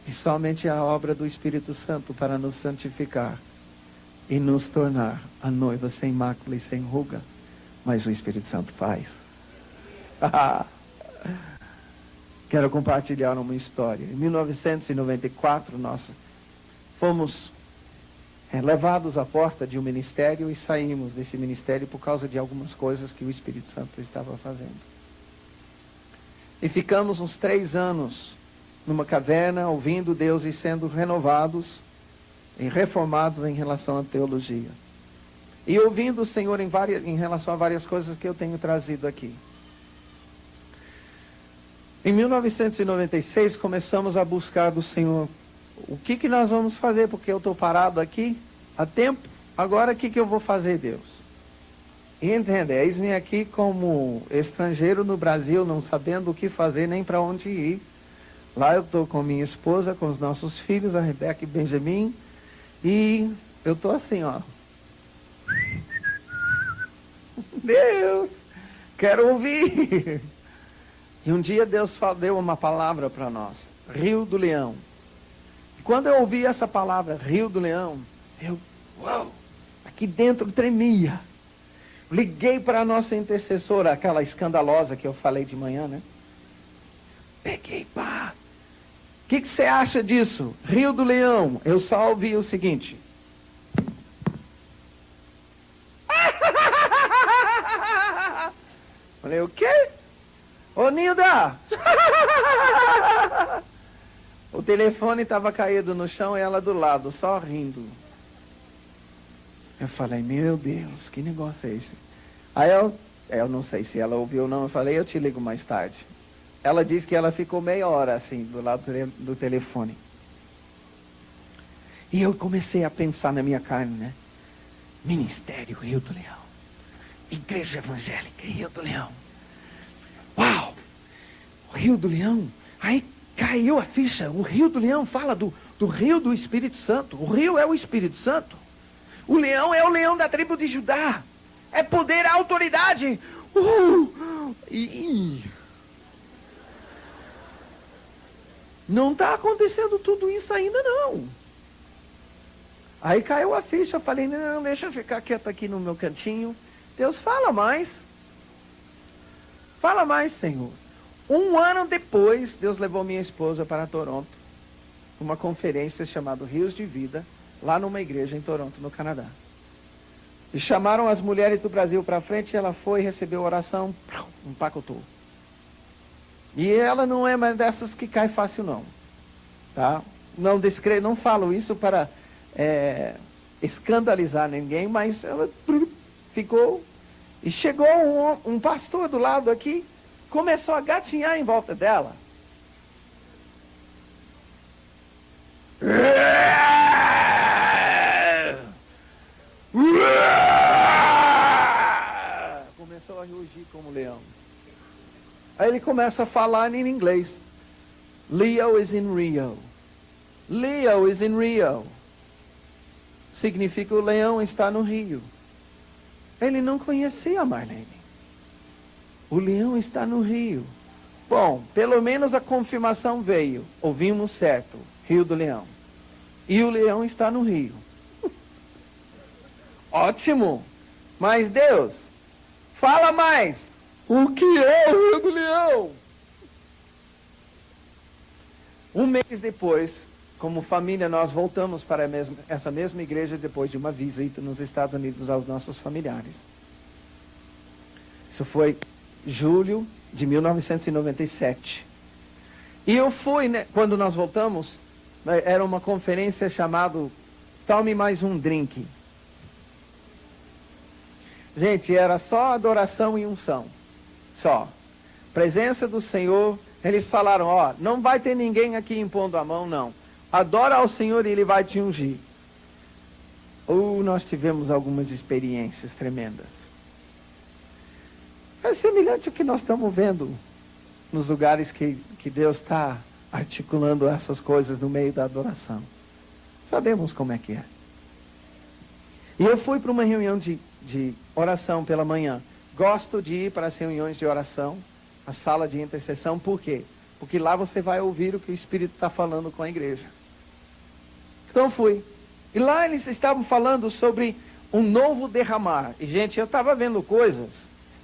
E somente a obra do Espírito Santo para nos santificar e nos tornar a noiva sem mácula e sem ruga. Mas o Espírito Santo faz. Quero compartilhar uma história. Em 1994, nós fomos levados à porta de um ministério e saímos desse ministério por causa de algumas coisas que o Espírito Santo estava fazendo. E ficamos uns 3 anos numa caverna, ouvindo Deus e sendo renovados e reformados em relação à teologia. E ouvindo o Senhor em relação a várias coisas que eu tenho trazido aqui. Em 1996, começamos a buscar do Senhor, o que nós vamos fazer? Porque eu estou parado aqui há tempo, agora o que eu vou fazer, Deus? E entende, eis-me aqui como estrangeiro no Brasil, não sabendo o que fazer, nem para onde ir. Lá eu estou com minha esposa, com os nossos filhos, a Rebeca e Benjamin, e eu estou assim, ó. Deus, quero ouvir. E um dia Deus deu uma palavra para nós, Rio do Leão. E quando eu ouvi essa palavra, Rio do Leão, uau, aqui dentro tremia. Liguei para a nossa intercessora, aquela escandalosa que eu falei de manhã, né? Peguei, pá. O que você acha disso? Rio do Leão. Eu só ouvi o seguinte. Falei, o quê? Ô, Nilda! O telefone estava caído no chão e ela do lado, só rindo. Eu falei, meu Deus, que negócio é esse? Aí eu não sei se ela ouviu ou não, eu falei, eu te ligo mais tarde. Ela disse que ela ficou meia hora assim, do lado do telefone. E eu comecei a pensar na minha carne, né? Ministério Rio do Leão. Igreja Evangélica Rio do Leão. Uau! O Rio do Leão. Aí caiu a ficha. O Rio do Leão fala do Rio do Espírito Santo. O rio é o Espírito Santo. O leão é o leão da tribo de Judá. É poder, é autoridade. Não está acontecendo tudo isso ainda não. Aí caiu a ficha, eu falei, não, deixa eu ficar quieto aqui no meu cantinho. Deus, fala mais. Fala mais, Senhor. 1 ano depois, Deus levou minha esposa para Toronto, uma conferência chamada Rios de Vida, lá numa igreja em Toronto, no Canadá. E chamaram as mulheres do Brasil para frente, ela foi, recebeu oração, empacotou. E ela não é mais dessas que cai fácil não. Tá? Não falo isso para escandalizar ninguém, mas ela ficou. E chegou um pastor do lado aqui, começou a gatinhar em volta dela. Começou a rugir como leão. Aí ele começa a falar em inglês. Leo is in Rio. Leo is in Rio. Significa o leão está no rio. Ele não conhecia a Marlene. O leão está no rio. Bom, pelo menos a confirmação veio. Ouvimos certo. Rio do Leão. E o leão está no rio. Ótimo. Mas Deus, fala mais. O que é o Rio do Leão? 1 mês depois, como família, nós voltamos para essa mesma igreja depois de uma visita nos Estados Unidos aos nossos familiares. Isso foi julho de 1997. E eu fui, né, quando nós voltamos, era uma conferência chamada Tome Mais um Drink. Gente, era só adoração e unção. Só. Presença do Senhor. Eles falaram, ó, não vai ter ninguém aqui impondo a mão, não. Adora ao Senhor e Ele vai te ungir. Nós tivemos algumas experiências tremendas. É semelhante ao que nós estamos vendo nos lugares que Deus está articulando essas coisas no meio da adoração. Sabemos como é que é. E eu fui para uma reunião de oração pela manhã. Gosto de ir para as reuniões de oração, a sala de intercessão. Por quê? Porque lá você vai ouvir o que o Espírito está falando com a igreja. Então fui. E lá eles estavam falando sobre um novo derramar. E gente, eu estava vendo coisas.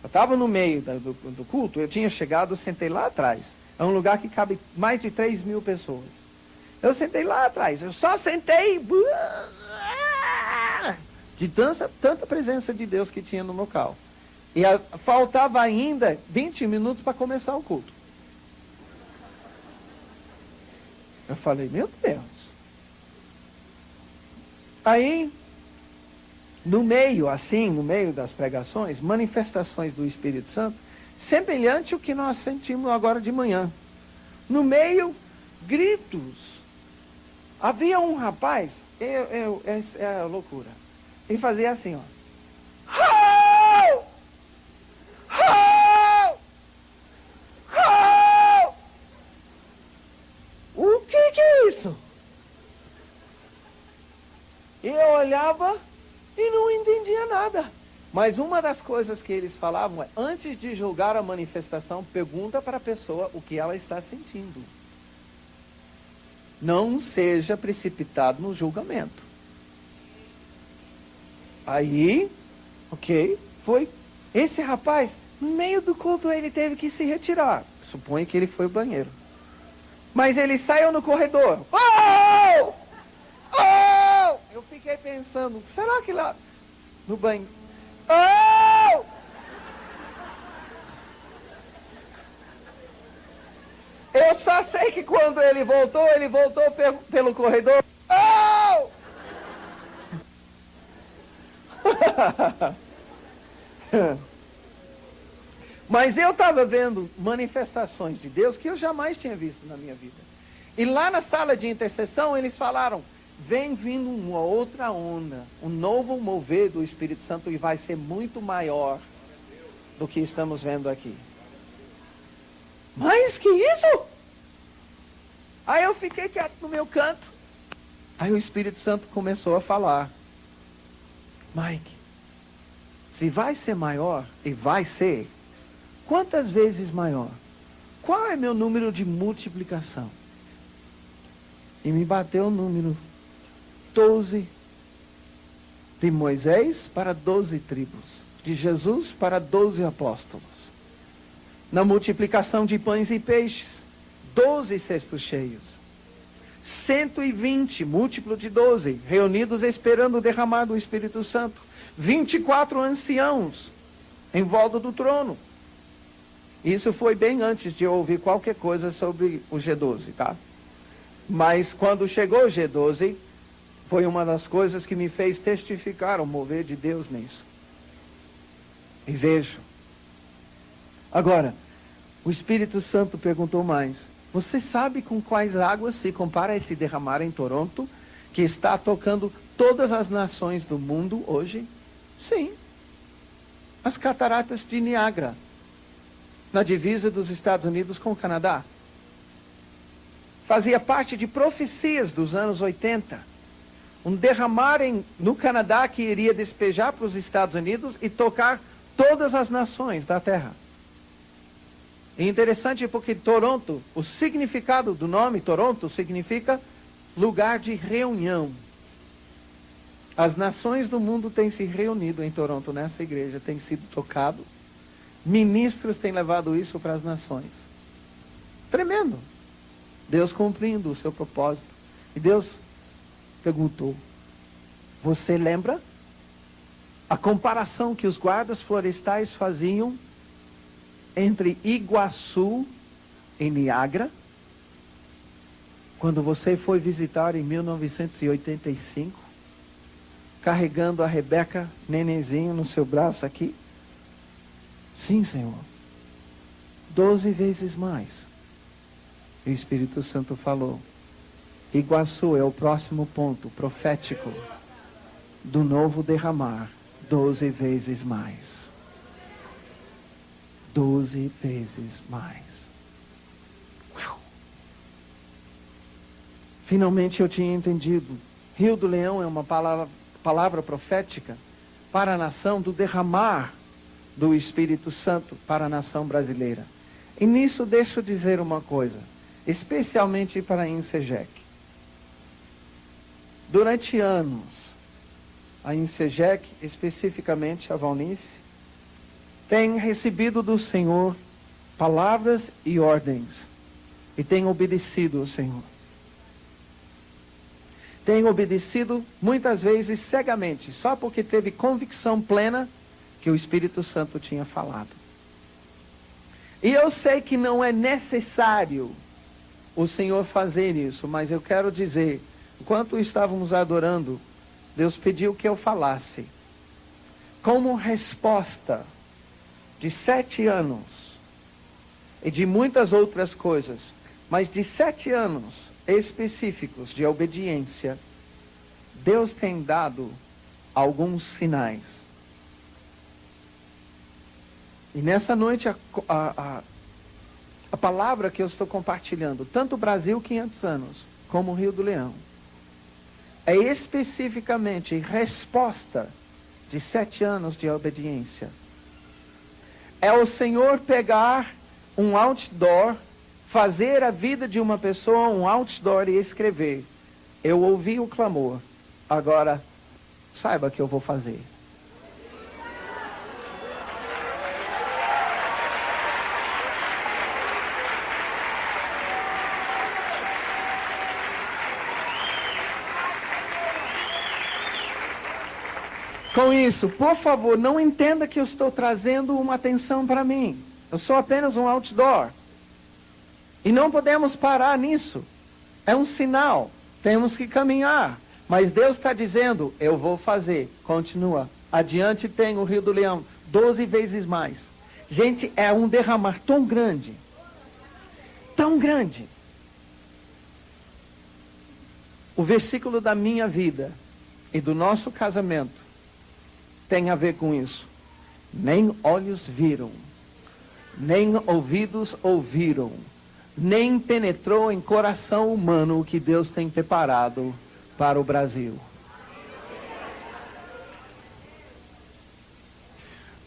Eu estava no meio do culto, eu tinha chegado, sentei lá atrás. É um lugar que cabe mais de 3.000 pessoas. Eu sentei lá atrás, eu só sentei de tanta presença de Deus que tinha no local. E faltava ainda 20 minutos para começar o culto. Eu falei, meu Deus. Aí, no meio das pregações, manifestações do Espírito Santo, semelhante ao que nós sentimos agora de manhã. No meio, gritos. Havia um rapaz, é a loucura. Ele fazia assim, ó. O que é isso? Eu olhava e não entendia nada. Mas uma das coisas que eles falavam é, antes de julgar a manifestação, pergunta para a pessoa o que ela está sentindo. Não seja precipitado no julgamento. Aí, foi. Esse rapaz, no meio do culto, ele teve que se retirar. Suponho que ele foi ao banheiro. Mas ele saiu no corredor. Oh! Oh! Eu fiquei pensando, será que lá no banho... Oh! só sei que quando ele voltou pelo corredor. Oh! Mas eu estava vendo manifestações de Deus que eu jamais tinha visto na minha vida. E lá na sala de intercessão eles falaram, vem vindo uma outra onda, um novo mover do Espírito Santo e vai ser muito maior do que estamos vendo aqui. Mas que isso? Aí eu fiquei quieto no meu canto. Aí o Espírito Santo começou a falar. Mike, se vai ser maior, e vai ser, quantas vezes maior? Qual é meu número de multiplicação? E me bateu o número 12 de Moisés para 12 tribos, de Jesus para 12 apóstolos. Na multiplicação de pães e peixes, 12 cestos cheios. 120, múltiplo de 12, reunidos esperando o derramar do Espírito Santo. 24 anciãos em volta do trono. Isso foi bem antes de eu ouvir qualquer coisa sobre o G12, tá? Mas quando chegou o G12, foi uma das coisas que me fez testificar o mover de Deus nisso. E vejo. Agora, o Espírito Santo perguntou mais. Você sabe com quais águas se compara esse derramar em Toronto, que está tocando todas as nações do mundo hoje? Sim. As cataratas de Niágara, na divisa dos Estados Unidos com o Canadá. Fazia parte de profecias dos anos 80. Um derramar no Canadá que iria despejar para os Estados Unidos e tocar todas as nações da Terra. É interessante porque Toronto, o significado do nome Toronto significa lugar de reunião. As nações do mundo têm se reunido em Toronto, nessa igreja, tem sido tocado. Ministros têm levado isso para as nações. Tremendo. Deus cumprindo o seu propósito. E Deus perguntou, você lembra a comparação que os guardas florestais faziam entre Iguaçu e Niágara? Quando você foi visitar em 1985, carregando a Rebeca, nenenzinho, no seu braço aqui? Sim, Senhor. 12 vezes mais. E o Espírito Santo falou, Iguaçu é o próximo ponto profético do novo derramar, 12 vezes mais. 12 vezes mais. Uau. Finalmente eu tinha entendido. Rio do Leão é uma palavra profética para a nação do derramar do Espírito Santo para a nação brasileira. E nisso deixo dizer uma coisa, especialmente para a INSEGEC. Durante anos, a INSEGEC, especificamente a Valnice, tem recebido do Senhor palavras e ordens e tem obedecido ao Senhor. Tem obedecido muitas vezes cegamente, só porque teve convicção plena que o Espírito Santo tinha falado. E eu sei que não é necessário o Senhor fazer isso, mas eu quero dizer, enquanto estávamos adorando, Deus pediu que eu falasse. Como resposta de 7 anos e de muitas outras coisas, mas de 7 anos específicos de obediência, Deus tem dado alguns sinais. E nessa noite a palavra que eu estou compartilhando, tanto Brasil 500 anos, como Rio do Leão, é especificamente resposta de 7 anos de obediência. É o Senhor pegar um outdoor, fazer a vida de uma pessoa um outdoor e escrever. Eu ouvi o clamor, agora saiba que eu vou fazer. Com isso, por favor, não entenda que eu estou trazendo uma atenção para mim. Eu sou apenas um outdoor. E não podemos parar nisso. É um sinal. Temos que caminhar. Mas Deus está dizendo, eu vou fazer. Continua. Adiante tem o Rio do Leão, 12 vezes mais. Gente, é um derramar tão grande. Tão grande. O versículo da minha vida e do nosso casamento tem a ver com isso. Nem olhos viram, nem ouvidos ouviram, nem penetrou em coração humano o que Deus tem preparado para o Brasil.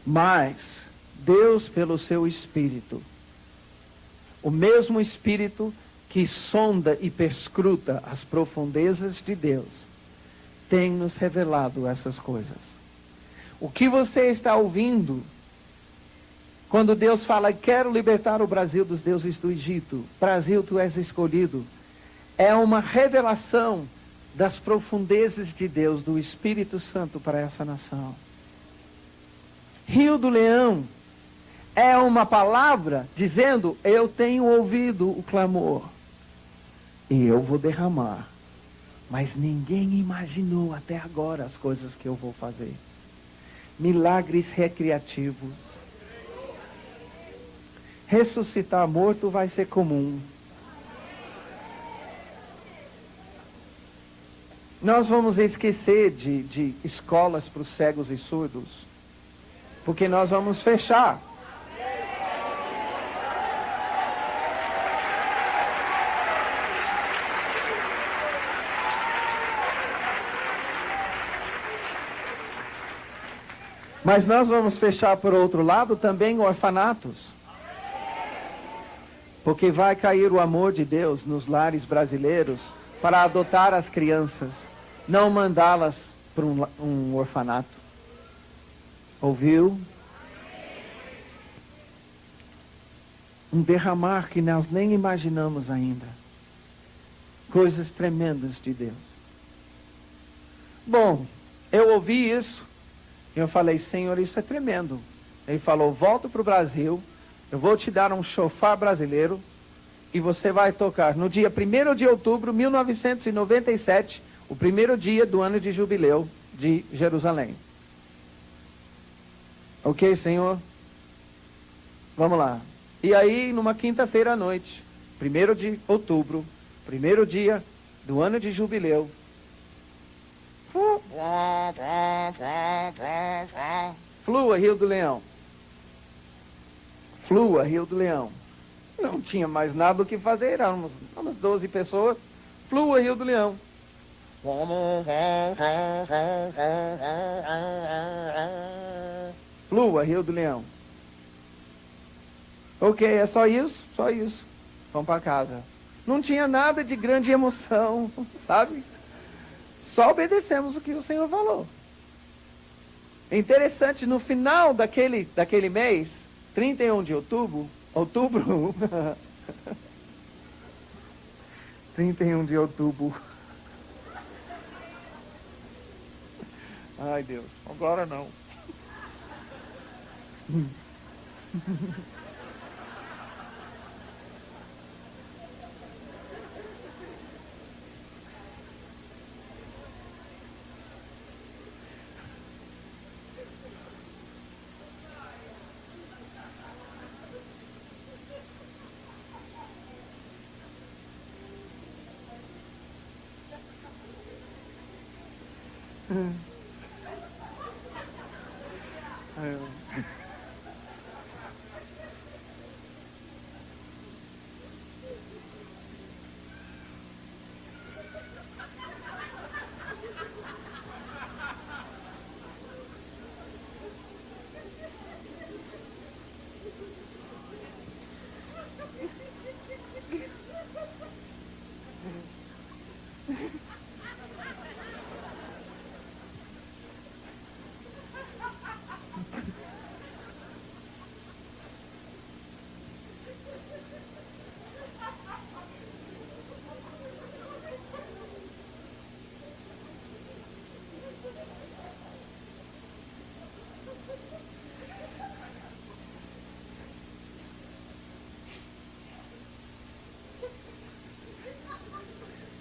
Mas Deus, pelo seu Espírito, o mesmo Espírito que sonda e perscruta as profundezas de Deus, tem nos revelado essas coisas. O que você está ouvindo quando Deus fala, quero libertar o Brasil dos deuses do Egito, Brasil, tu és escolhido, é uma revelação das profundezas de Deus, do Espírito Santo para essa nação. Rio do Leão é uma palavra dizendo, eu tenho ouvido o clamor e eu vou derramar. Mas ninguém imaginou até agora as coisas que eu vou fazer. Milagres recreativos. Ressuscitar morto vai ser comum. Nós vamos esquecer de escolas para os cegos e surdos, porque nós vamos fechar. Mas nós vamos fechar, por outro lado, também orfanatos. Porque vai cair o amor de Deus nos lares brasileiros para adotar as crianças, não mandá-las para um orfanato. Ouviu? Um derramar que nós nem imaginamos ainda. Coisas tremendas de Deus. Bom, eu ouvi isso. Eu falei, Senhor, isso é tremendo. Ele falou, volta para o Brasil, eu vou te dar um chofar brasileiro e você vai tocar no dia 1º de outubro de 1997, o primeiro dia do ano de jubileu de Jerusalém. Ok, Senhor? Vamos lá. E aí, numa quinta-feira à noite, 1º de outubro, primeiro dia do ano de jubileu, flua, Rio do Leão. Flua, Rio do Leão. Não tinha mais nada o que fazer, éramos 12 pessoas. Flua, Rio do Leão. Flua, Rio do Leão. Ok, é só isso? Só isso. Vamos para casa. Não tinha nada de grande emoção, sabe? Só obedecemos o que o Senhor falou. É interessante, no final daquele mês, 31 de outubro, 31 de outubro. Ai, Deus, agora não.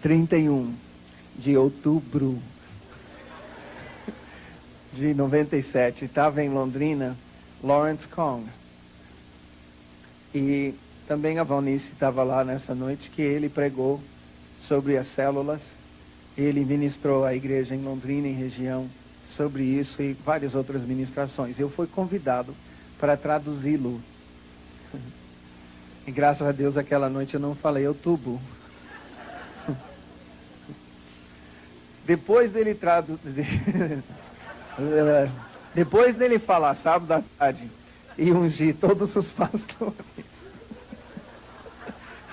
31 de outubro de 97, estava em Londrina, Lawrence Kong. E também a Valnice estava lá nessa noite, que ele pregou sobre as células. Ele ministrou à igreja em Londrina, em região, sobre isso e várias outras ministrações. Eu fui convidado para traduzi-lo. E graças a Deus, aquela noite eu não falei outubro. Depois dele depois dele falar sábado à tarde e ungir todos os pastores,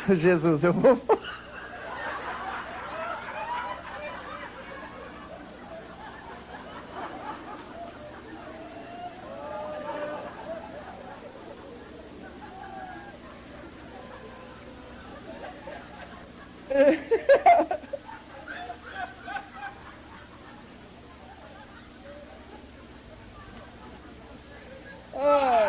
Jesus, eu vou falar. Ai.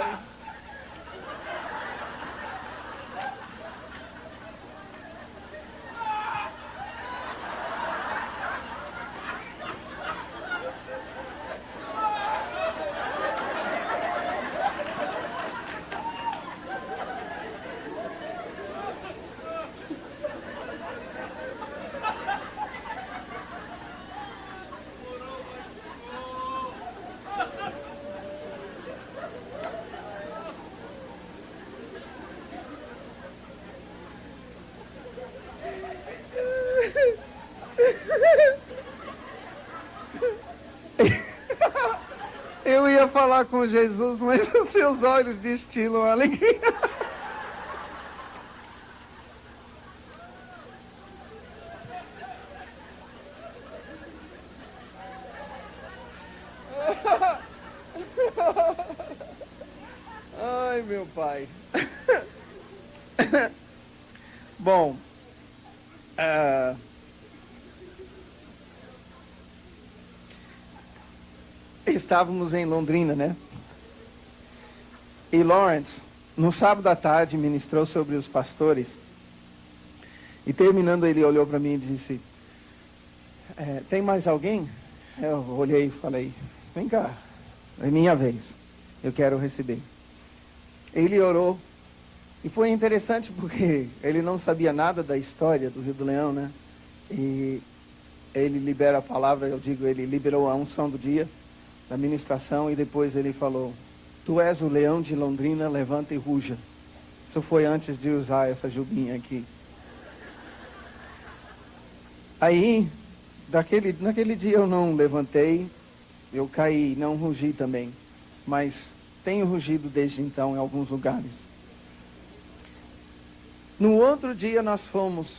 Eu ia falar com Jesus, mas os seus olhos destilam alegria. Ai, meu pai. Bom, estávamos em Londrina, né? E Lawrence, no sábado à tarde, ministrou sobre os pastores. E terminando, ele olhou para mim e disse: tem mais alguém? Eu olhei e falei: vem cá, é minha vez, eu quero receber. Ele orou. E foi interessante porque ele não sabia nada da história do Rio do Leão, né? E ele libera a palavra, eu digo, ele liberou a unção do dia, da ministração, e depois ele falou: tu és o leão de Londrina, levanta e ruja. Isso foi antes de usar essa jubinha aqui. Aí, naquele dia eu não levantei, eu caí, não rugi também, mas tenho rugido desde então em alguns lugares. No outro dia nós fomos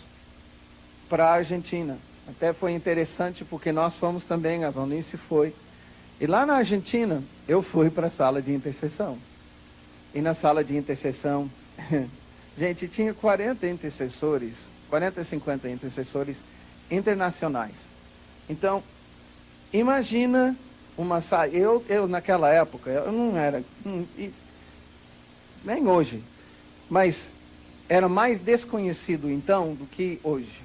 para a Argentina. Até foi interessante porque nós fomos também, a Valnice foi. E lá na Argentina, eu fui para a sala de intercessão. E na sala de intercessão, gente, tinha 40 intercessores, 40, 50 intercessores internacionais. Então, imagina uma sala. Eu naquela época, eu não era, nem hoje, mas era mais desconhecido então do que hoje.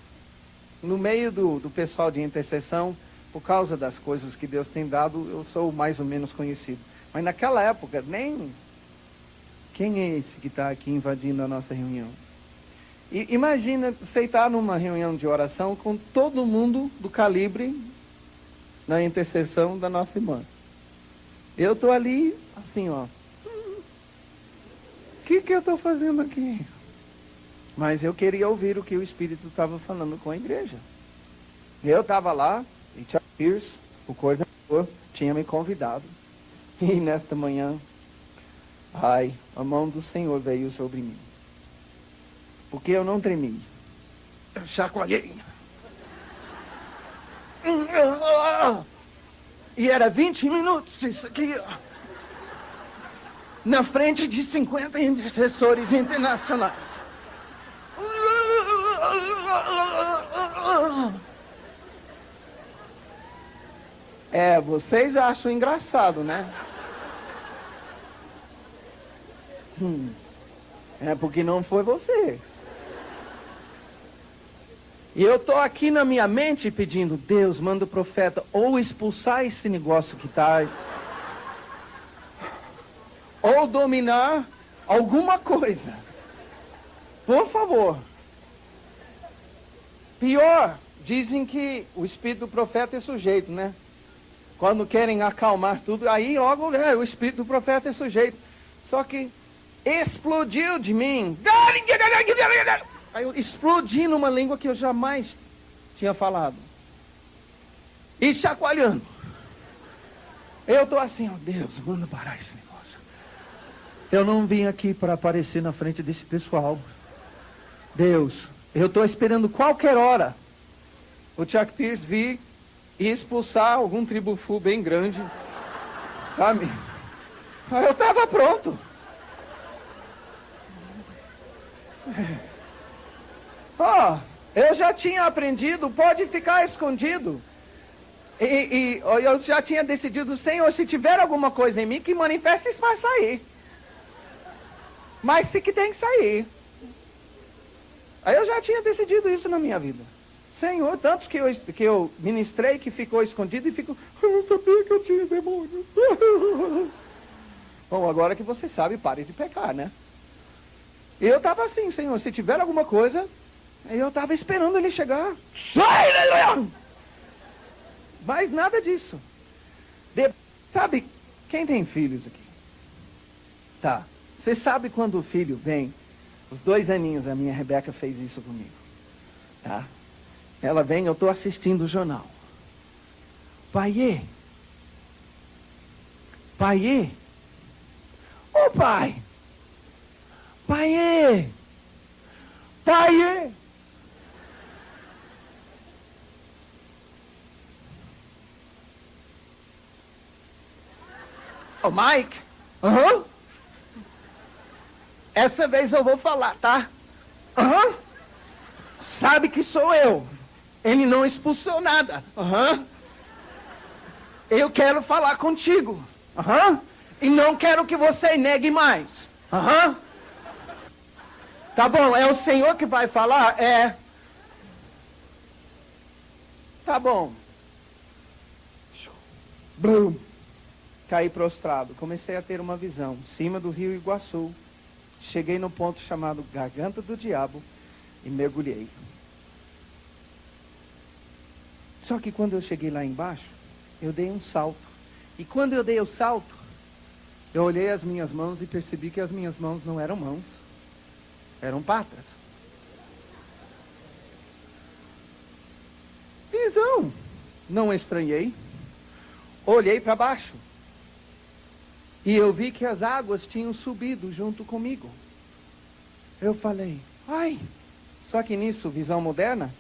No meio do pessoal de intercessão, por causa das coisas que Deus tem dado, eu sou mais ou menos conhecido. Mas naquela época, nem... Quem é esse que está aqui invadindo a nossa reunião? E imagina você estar numa reunião de oração com todo mundo do calibre na intercessão da nossa irmã. Eu estou ali, assim, ó. O que eu estou fazendo aqui? Mas eu queria ouvir o que o Espírito estava falando com a igreja. Eu estava lá, e Charles Pierce, o coordenador, tinha me convidado. E nesta manhã, a mão do Senhor veio sobre mim. Porque eu não tremi. Eu chacoalhei. E era 20 minutos isso aqui, ó. Na frente de 50 intercessores internacionais. Vocês acham engraçado, né? Porque não foi você. E eu estou aqui na minha mente pedindo, Deus, manda o profeta ou expulsar esse negócio que está, ou dominar alguma coisa. Por favor. Pior, dizem que o espírito do profeta é sujeito, né? Quando querem acalmar tudo, aí logo o espírito do profeta é sujeito. Só que explodiu de mim. Aí eu explodi numa língua que eu jamais tinha falado. E chacoalhando. Eu estou assim, ó Deus, manda parar esse negócio. Eu não vim aqui para aparecer na frente desse pessoal. Deus, eu estou esperando qualquer hora o Chuck Pierce vir e expulsar algum tribufu bem grande, sabe? Aí eu estava pronto. Eu já tinha aprendido, pode ficar escondido. E eu já tinha decidido, Senhor, se tiver alguma coisa em mim, que manifeste para sair. Mas se que tem que sair. Aí eu já tinha decidido isso na minha vida. Senhor, tanto que eu ministrei que ficou escondido e ficou, eu não sabia que eu tinha demônio. Bom, agora que você sabe, pare de pecar, né? E eu estava assim, Senhor, se tiver alguma coisa, eu estava esperando ele chegar. Sai, aleluia! Mas nada disso. Sabe, quem tem filhos aqui? Tá. Você sabe quando o filho vem, os 2 aninhos, a minha Rebeca fez isso comigo. Tá? Ela vem, eu estou assistindo o jornal. Paiê. Paiê. Ô pai. Paiê. Paiê. Ô Mike. Aham. Essa vez eu vou falar, tá? Aham. Sabe que sou eu. Ele não expulsou nada. Aham. Eu quero falar contigo. Aham. E não quero que você negue mais. Aham. Tá bom, é o Senhor que vai falar? É. Tá bom. Blum. Caí prostrado. Comecei a ter uma visão. Em cima do rio Iguaçu. Cheguei no ponto chamado Garganta do Diabo e mergulhei. Só que quando eu cheguei lá embaixo, eu dei um salto. E quando eu dei o salto, eu olhei as minhas mãos e percebi que as minhas mãos não eram mãos, eram patas. Visão. Não estranhei. Olhei para baixo. E eu vi que as águas tinham subido junto comigo. Eu falei, ai. Só que nisso, visão moderna,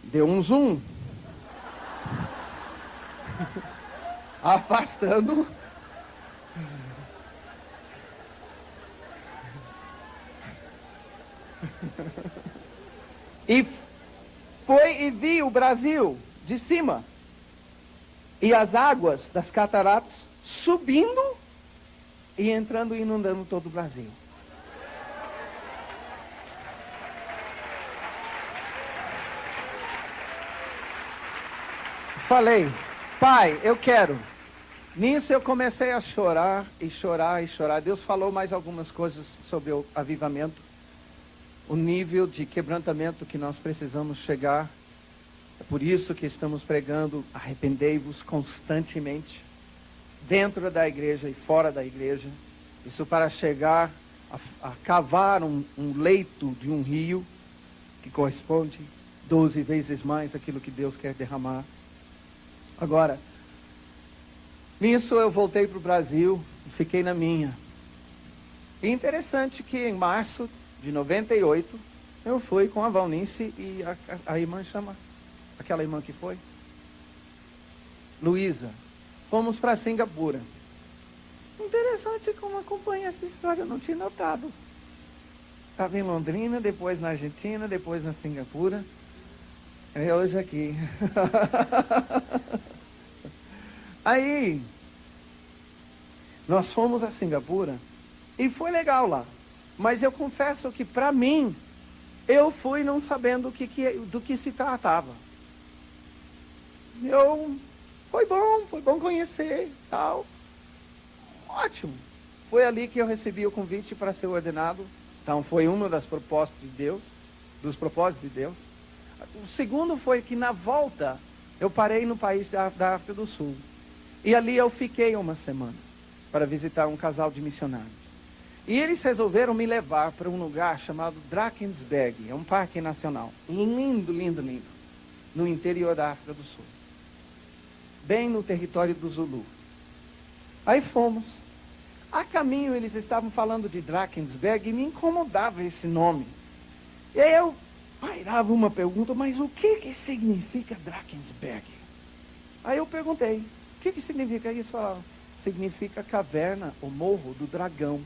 deu um zoom. Afastando. E foi e vi o Brasil de cima. E as águas das cataratas subindo e entrando e inundando todo o Brasil. Falei, pai, eu quero. Nisso eu comecei a chorar e chorar e chorar. Deus falou mais algumas coisas sobre o avivamento. O nível de quebrantamento que nós precisamos chegar. É por isso que estamos pregando, arrependei-vos constantemente. Dentro da igreja e fora da igreja. Isso para chegar a cavar um leito de um rio que corresponde 12 vezes mais aquilo que Deus quer derramar. Agora, nisso eu voltei para o Brasil e fiquei na minha. E interessante que em março de 98, eu fui com a Valnice e a irmã chama, aquela irmã que foi, Luísa. Fomos para Singapura. Interessante como acompanha essa história, eu não tinha notado. Estava em Londrina, depois na Argentina, depois na Singapura. É hoje aqui. Aí, nós fomos a Singapura e foi legal lá. Mas eu confesso que para mim, eu fui não sabendo do que se tratava. Foi bom conhecer, tal. Ótimo. Foi ali que eu recebi o convite para ser ordenado. Então foi uma das propostas de Deus, dos propósitos de Deus. O segundo foi que na volta eu parei no país da África do Sul. E ali eu fiquei uma semana para visitar um casal de missionários. E eles resolveram me levar para um lugar chamado Drakensberg, é um parque nacional. Lindo, lindo, lindo. No interior da África do Sul. Bem no território do Zulu. Aí fomos. A caminho eles estavam falando de Drakensberg e me incomodava esse nome. E aí eu pairava uma pergunta, mas o que significa Drakensberg? Aí eu perguntei, o que significa isso? Falaram, significa caverna ou morro do dragão.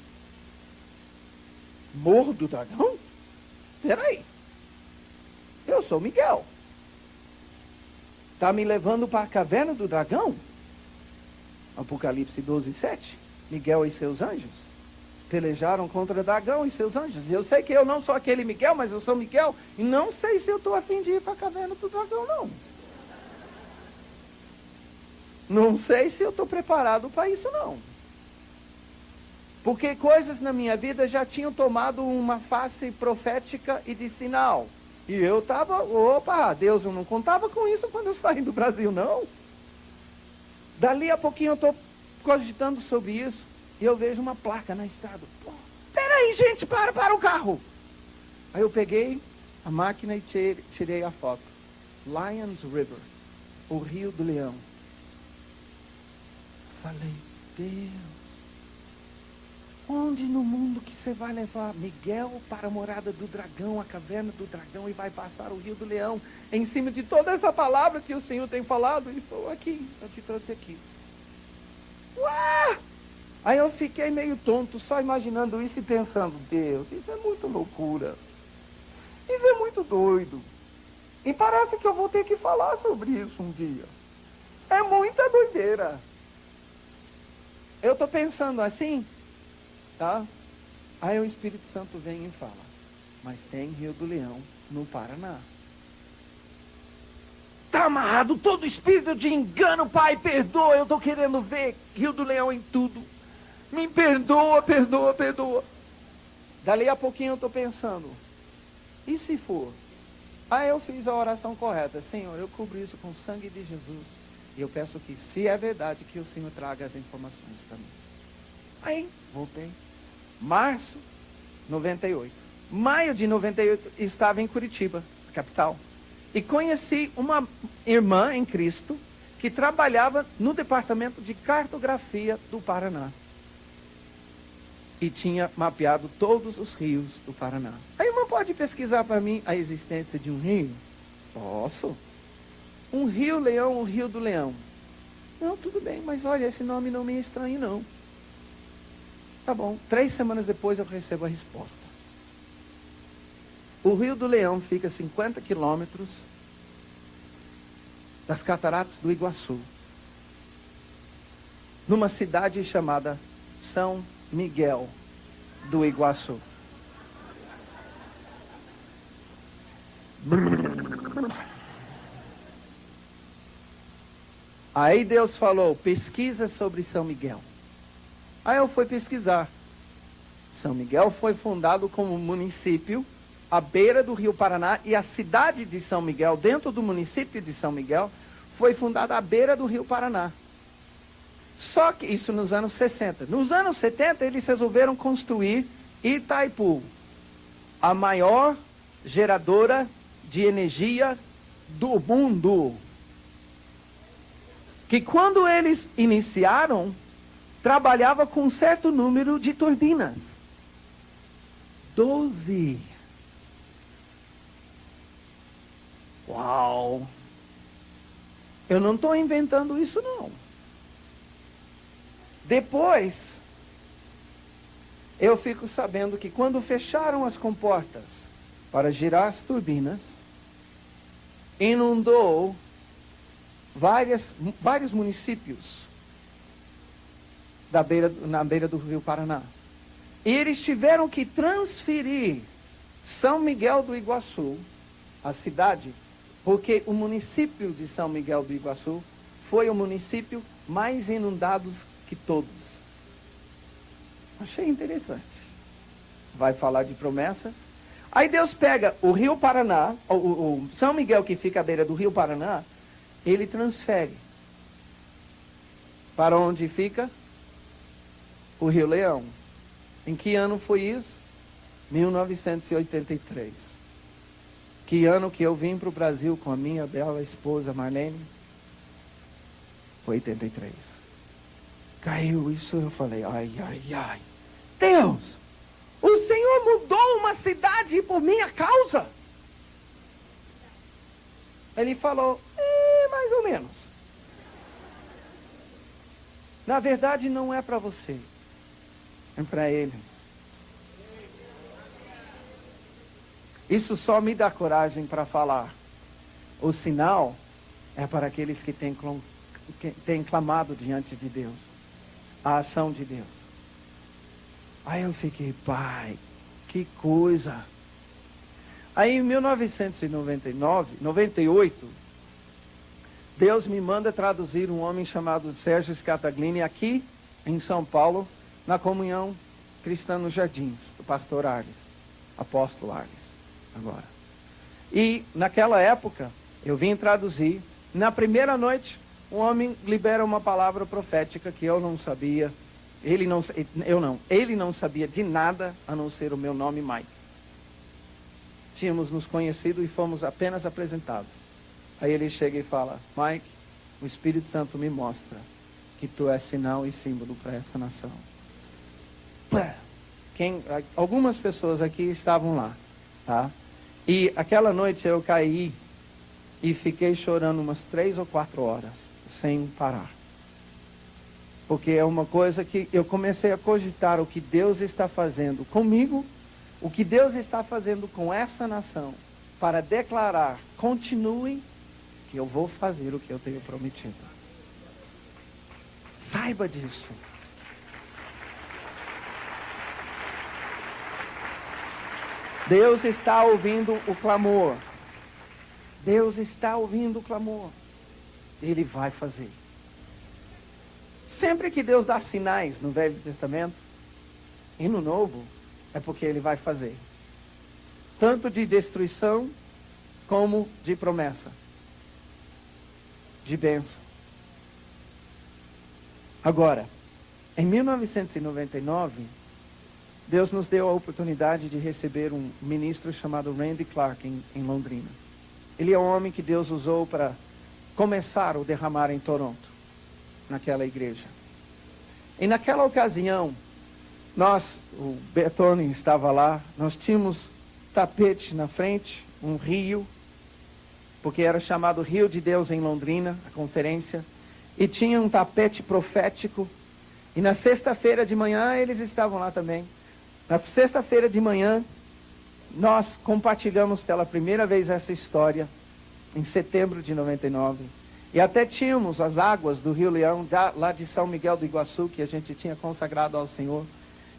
Morro do dragão? Peraí. Eu sou Miguel. Está me levando para a caverna do dragão? Apocalipse 12:7. Miguel e seus anjos pelejaram contra o dragão e seus anjos. Eu sei que eu não sou aquele Miguel, mas eu sou Miguel. E não sei se eu estou a fim de ir para a caverna do dragão, não. Não sei se eu estou preparado para isso, não. Porque coisas na minha vida já tinham tomado uma face profética e de sinal. E eu estava, Deus, eu não contava com isso quando eu saí do Brasil, não. Dali a pouquinho eu estou cogitando sobre isso e eu vejo uma placa na estrada. Peraí, gente, para o carro. Aí eu peguei a máquina e tirei a foto. Lions River, o Rio do Leão. Falei, Deus, onde no mundo que você vai levar Miguel para a morada do dragão, a caverna do dragão, e vai passar o Rio do Leão, em cima de toda essa palavra que o Senhor tem falado? E estou aqui, eu te trouxe aqui. Uau! Aí eu fiquei meio tonto, só imaginando isso e pensando, Deus, isso é muito loucura. Isso é muito doido. E parece que eu vou ter que falar sobre isso um dia. É muita doideira. Eu estou pensando assim, tá? Aí o Espírito Santo vem e fala, mas tem Rio do Leão no Paraná. Está amarrado todo espírito de engano, Pai, perdoa, eu estou querendo ver Rio do Leão em tudo. Me perdoa. Dali a pouquinho eu estou pensando, e se for? Aí eu fiz a oração correta, Senhor, eu cubro isso com o sangue de Jesus. E eu peço que, se é verdade, que o Senhor traga as informações para mim. Aí, voltei. Março 98. Maio de 98, estava em Curitiba, capital. E conheci uma irmã em Cristo que trabalhava no departamento de cartografia do Paraná. E tinha mapeado todos os rios do Paraná. A irmã pode pesquisar para mim a existência de um rio? Posso. Um Rio Leão, o Rio do Leão. Não, tudo bem, mas olha, esse nome não me é estranho, não. Tá bom, 3 semanas depois eu recebo a resposta. O Rio do Leão fica a 50 quilômetros das Cataratas do Iguaçu, numa cidade chamada São Miguel do Iguaçu. Aí Deus falou, pesquisa sobre São Miguel. Aí eu fui pesquisar. São Miguel foi fundado como município à beira do Rio Paraná, e a cidade de São Miguel, dentro do município de São Miguel, foi fundada à beira do Rio Paraná. Só que isso nos anos 60. Nos anos 70, eles resolveram construir Itaipu, a maior geradora de energia do mundo. Que quando eles iniciaram, trabalhava com um certo número de turbinas. 12. Uau! Eu não estou inventando isso, não. Depois, eu fico sabendo que quando fecharam as comportas para girar as turbinas, inundou vários municípios na beira do Rio Paraná. E eles tiveram que transferir São Miguel do Iguaçu, a cidade, porque o município de São Miguel do Iguaçu foi o município mais inundado que todos. Achei interessante. Vai falar de promessas. Aí Deus pega o Rio Paraná, o São Miguel que fica à beira do Rio Paraná, ele transfere para onde fica o Rio Leão. Em que ano foi isso? 1983. Que ano que eu vim para o Brasil com a minha bela esposa Marlene? Foi 83. Caiu isso, eu falei, ai, ai, ai. Deus, o Senhor mudou uma cidade por minha causa? Ele falou, mais ou menos. Na verdade, não é para você. É para eles. Isso só me dá coragem para falar. O sinal é para aqueles que têm clamado diante de Deus. A ação de Deus. Aí eu fiquei, pai, que coisa. Aí em 1998, Deus me manda traduzir um homem chamado Sérgio Scataglini aqui em São Paulo, na comunhão cristã nos Jardins, do pastor Arles, apóstolo Arles, agora. E naquela época, eu vim traduzir. Na primeira noite, um homem libera uma palavra profética que eu não sabia. Ele não sabia de nada a não ser o meu nome, Mike. Tínhamos nos conhecido e fomos apenas apresentados. Aí ele chega e fala, Mike, o Espírito Santo me mostra que tu és sinal e símbolo para essa nação. Algumas pessoas aqui estavam lá, tá? E aquela noite eu caí e fiquei chorando umas 3 ou 4 horas, sem parar. Porque é uma coisa que eu comecei a cogitar o que Deus está fazendo comigo, o que Deus está fazendo com essa nação, para declarar, continue, que eu vou fazer o que eu tenho prometido. Saiba disso. Deus está ouvindo o clamor. Deus está ouvindo o clamor. Ele vai fazer. Sempre que Deus dá sinais no Velho Testamento e no Novo, é porque Ele vai fazer. Tanto de destruição, como de promessa. De bênção. Agora, em 1999, Deus nos deu a oportunidade de receber um ministro chamado Randy Clark em Londrina. Ele é um homem que Deus usou para começar o derramar em Toronto, naquela igreja. E naquela ocasião, o Betoni estava lá, nós tínhamos tapete na frente, um rio, porque era chamado Rio de Deus em Londrina, a conferência, e tinha um tapete profético, e na sexta-feira de manhã eles estavam lá também. Na sexta-feira de manhã, nós compartilhamos pela primeira vez essa história, em setembro de 99. E até tínhamos as águas do Rio Leão, lá de São Miguel do Iguaçu, que a gente tinha consagrado ao Senhor.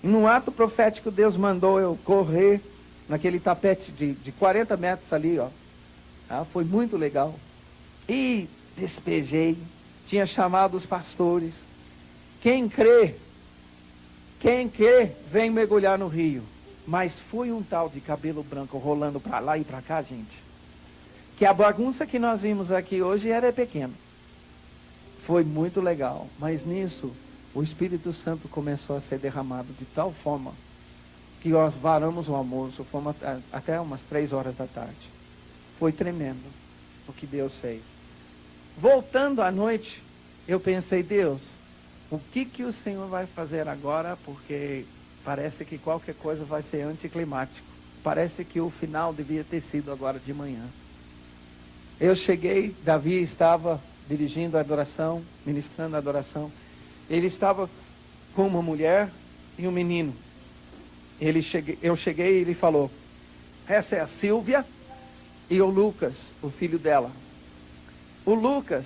E num ato profético, Deus mandou eu correr naquele tapete de 40 metros ali, ó. Foi muito legal. E despejei, tinha chamado os pastores. Quem crê, vem mergulhar no rio. Mas foi um tal de cabelo branco rolando para lá e para cá, gente. Que a bagunça que nós vimos aqui hoje era pequena. Foi muito legal. Mas nisso, o Espírito Santo começou a ser derramado de tal forma que nós varamos o almoço, fomos até umas 3 horas da tarde. Foi tremendo o que Deus fez. Voltando à noite, eu pensei, Deus, o que o Senhor vai fazer agora? Porque parece que qualquer coisa vai ser anticlimático. Parece que o final devia ter sido agora de manhã. Eu cheguei, Davi estava dirigindo a adoração, ministrando a adoração. Ele estava com uma mulher e um menino. Eu cheguei e ele falou, essa é a Silvia e o Lucas, o filho dela. O Lucas,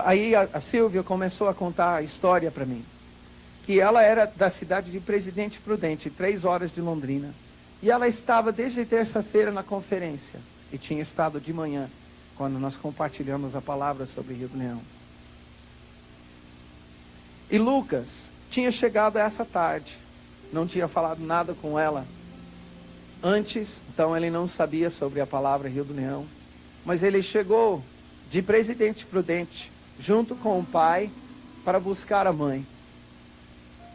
aí a Silvia começou a contar a história para mim. Que ela era da cidade de Presidente Prudente, 3 horas de Londrina. E ela estava desde terça-feira na conferência. E tinha estado de manhã, quando nós compartilhamos a palavra sobre Rio do Leão. E Lucas tinha chegado essa tarde. Não tinha falado nada com ela antes, então ele não sabia sobre a palavra Rio do Leão. Mas ele chegou de Presidente Prudente, junto com o pai, para buscar a mãe.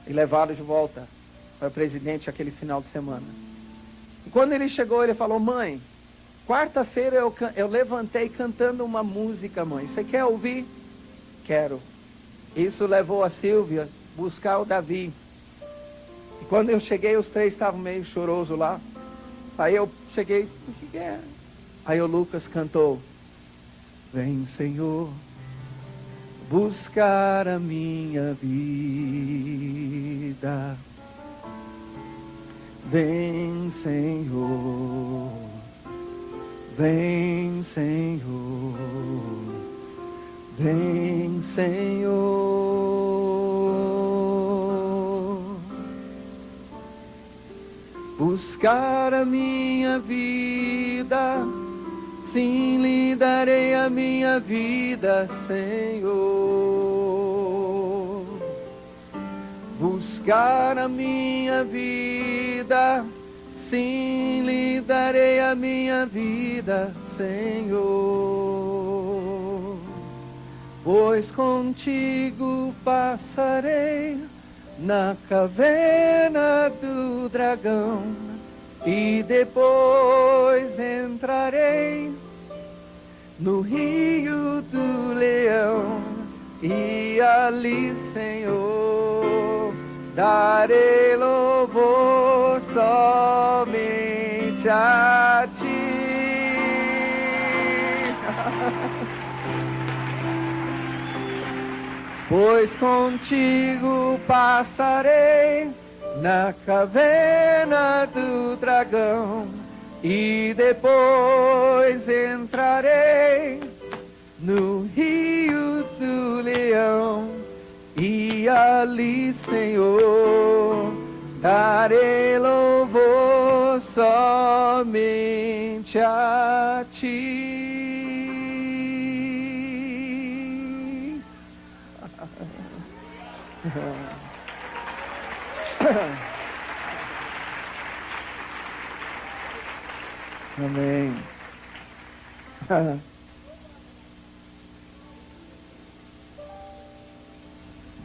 E levá-la de volta para Presidente aquele final de semana. E quando ele chegou, ele falou: mãe, quarta-feira eu levantei cantando uma música, mãe. Você quer ouvir? Quero. Isso levou a Silvia buscar o Davi. E quando eu cheguei, os três estavam meio chorosos lá. Aí eu cheguei, o que é? Aí o Lucas cantou: vem, Senhor, buscar a minha vida. Vem, Senhor, vem, Senhor, vem, Senhor, buscar a minha vida. Sim, lhe darei a minha vida, Senhor. Buscar a minha vida, sim, lhe darei a minha vida, Senhor. Pois contigo passarei na caverna do dragão, e depois entrarei no rio do leão, e ali, Senhor, darei louvor somente a ti. Pois contigo passarei na caverna do dragão, e depois entrarei no rio do leão, e ali, Senhor, darei louvor somente a ti. Amém.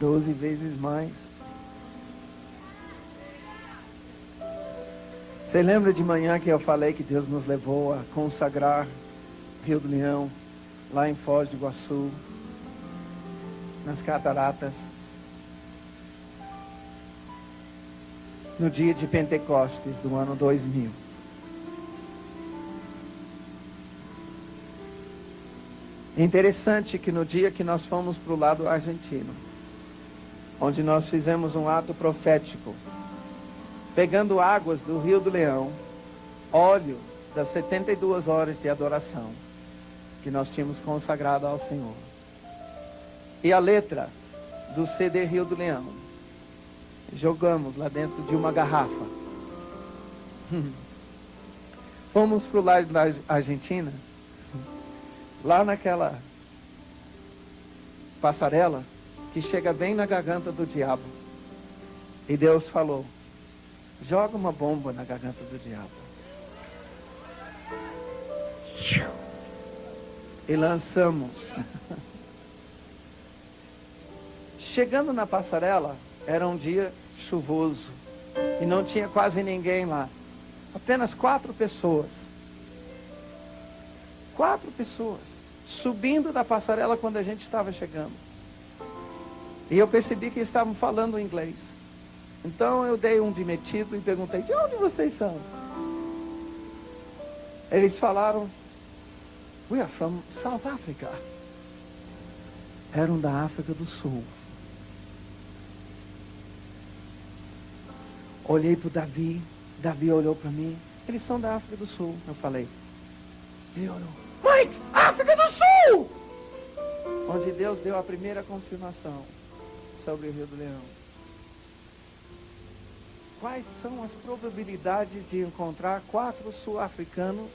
12 vezes mais. Você lembra de manhã que eu falei que Deus nos levou a consagrar Rio do Leão, lá em Foz do Iguaçu, nas Cataratas, no dia de Pentecostes do ano 2000. É interessante que no dia que nós fomos para o lado argentino, onde nós fizemos um ato profético, pegando águas do Rio do Leão, óleo das 72 horas de adoração que nós tínhamos consagrado ao Senhor, e a letra do CD Rio do Leão, jogamos lá dentro de uma garrafa. Fomos para o lado da Argentina, lá naquela passarela que chega bem na garganta do diabo. E Deus falou: joga uma bomba na garganta do diabo. E lançamos. Chegando na passarela, era um dia chuvoso e não tinha quase ninguém lá. Apenas 4 pessoas. 4 pessoas subindo da passarela quando a gente estava chegando. E eu percebi que estavam falando inglês. Então eu dei um de metido e perguntei: de onde vocês são? Eles falaram: we are from South Africa. Eram da África do Sul. Olhei para o Davi. Davi olhou para mim. Eles são da África do Sul. Eu falei. Ele olhou. Mike, África do Sul! Onde Deus deu a primeira confirmação sobre o Rio do Leão. quais são as probabilidades de encontrar 4 sul-africanos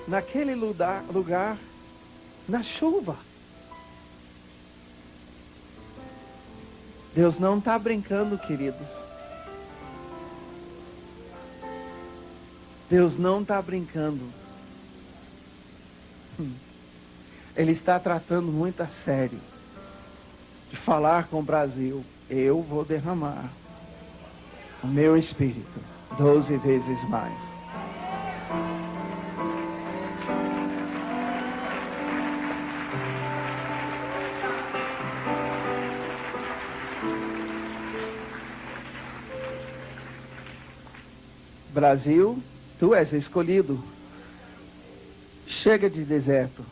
naquele lugar na chuva? Deus não está brincando, queridos. Deus não está brincando. Ele está tratando muito a sério de falar com o Brasil. Eu vou derramar o meu espírito 12 vezes mais. Brasil, tu és escolhido. Chega de deserto.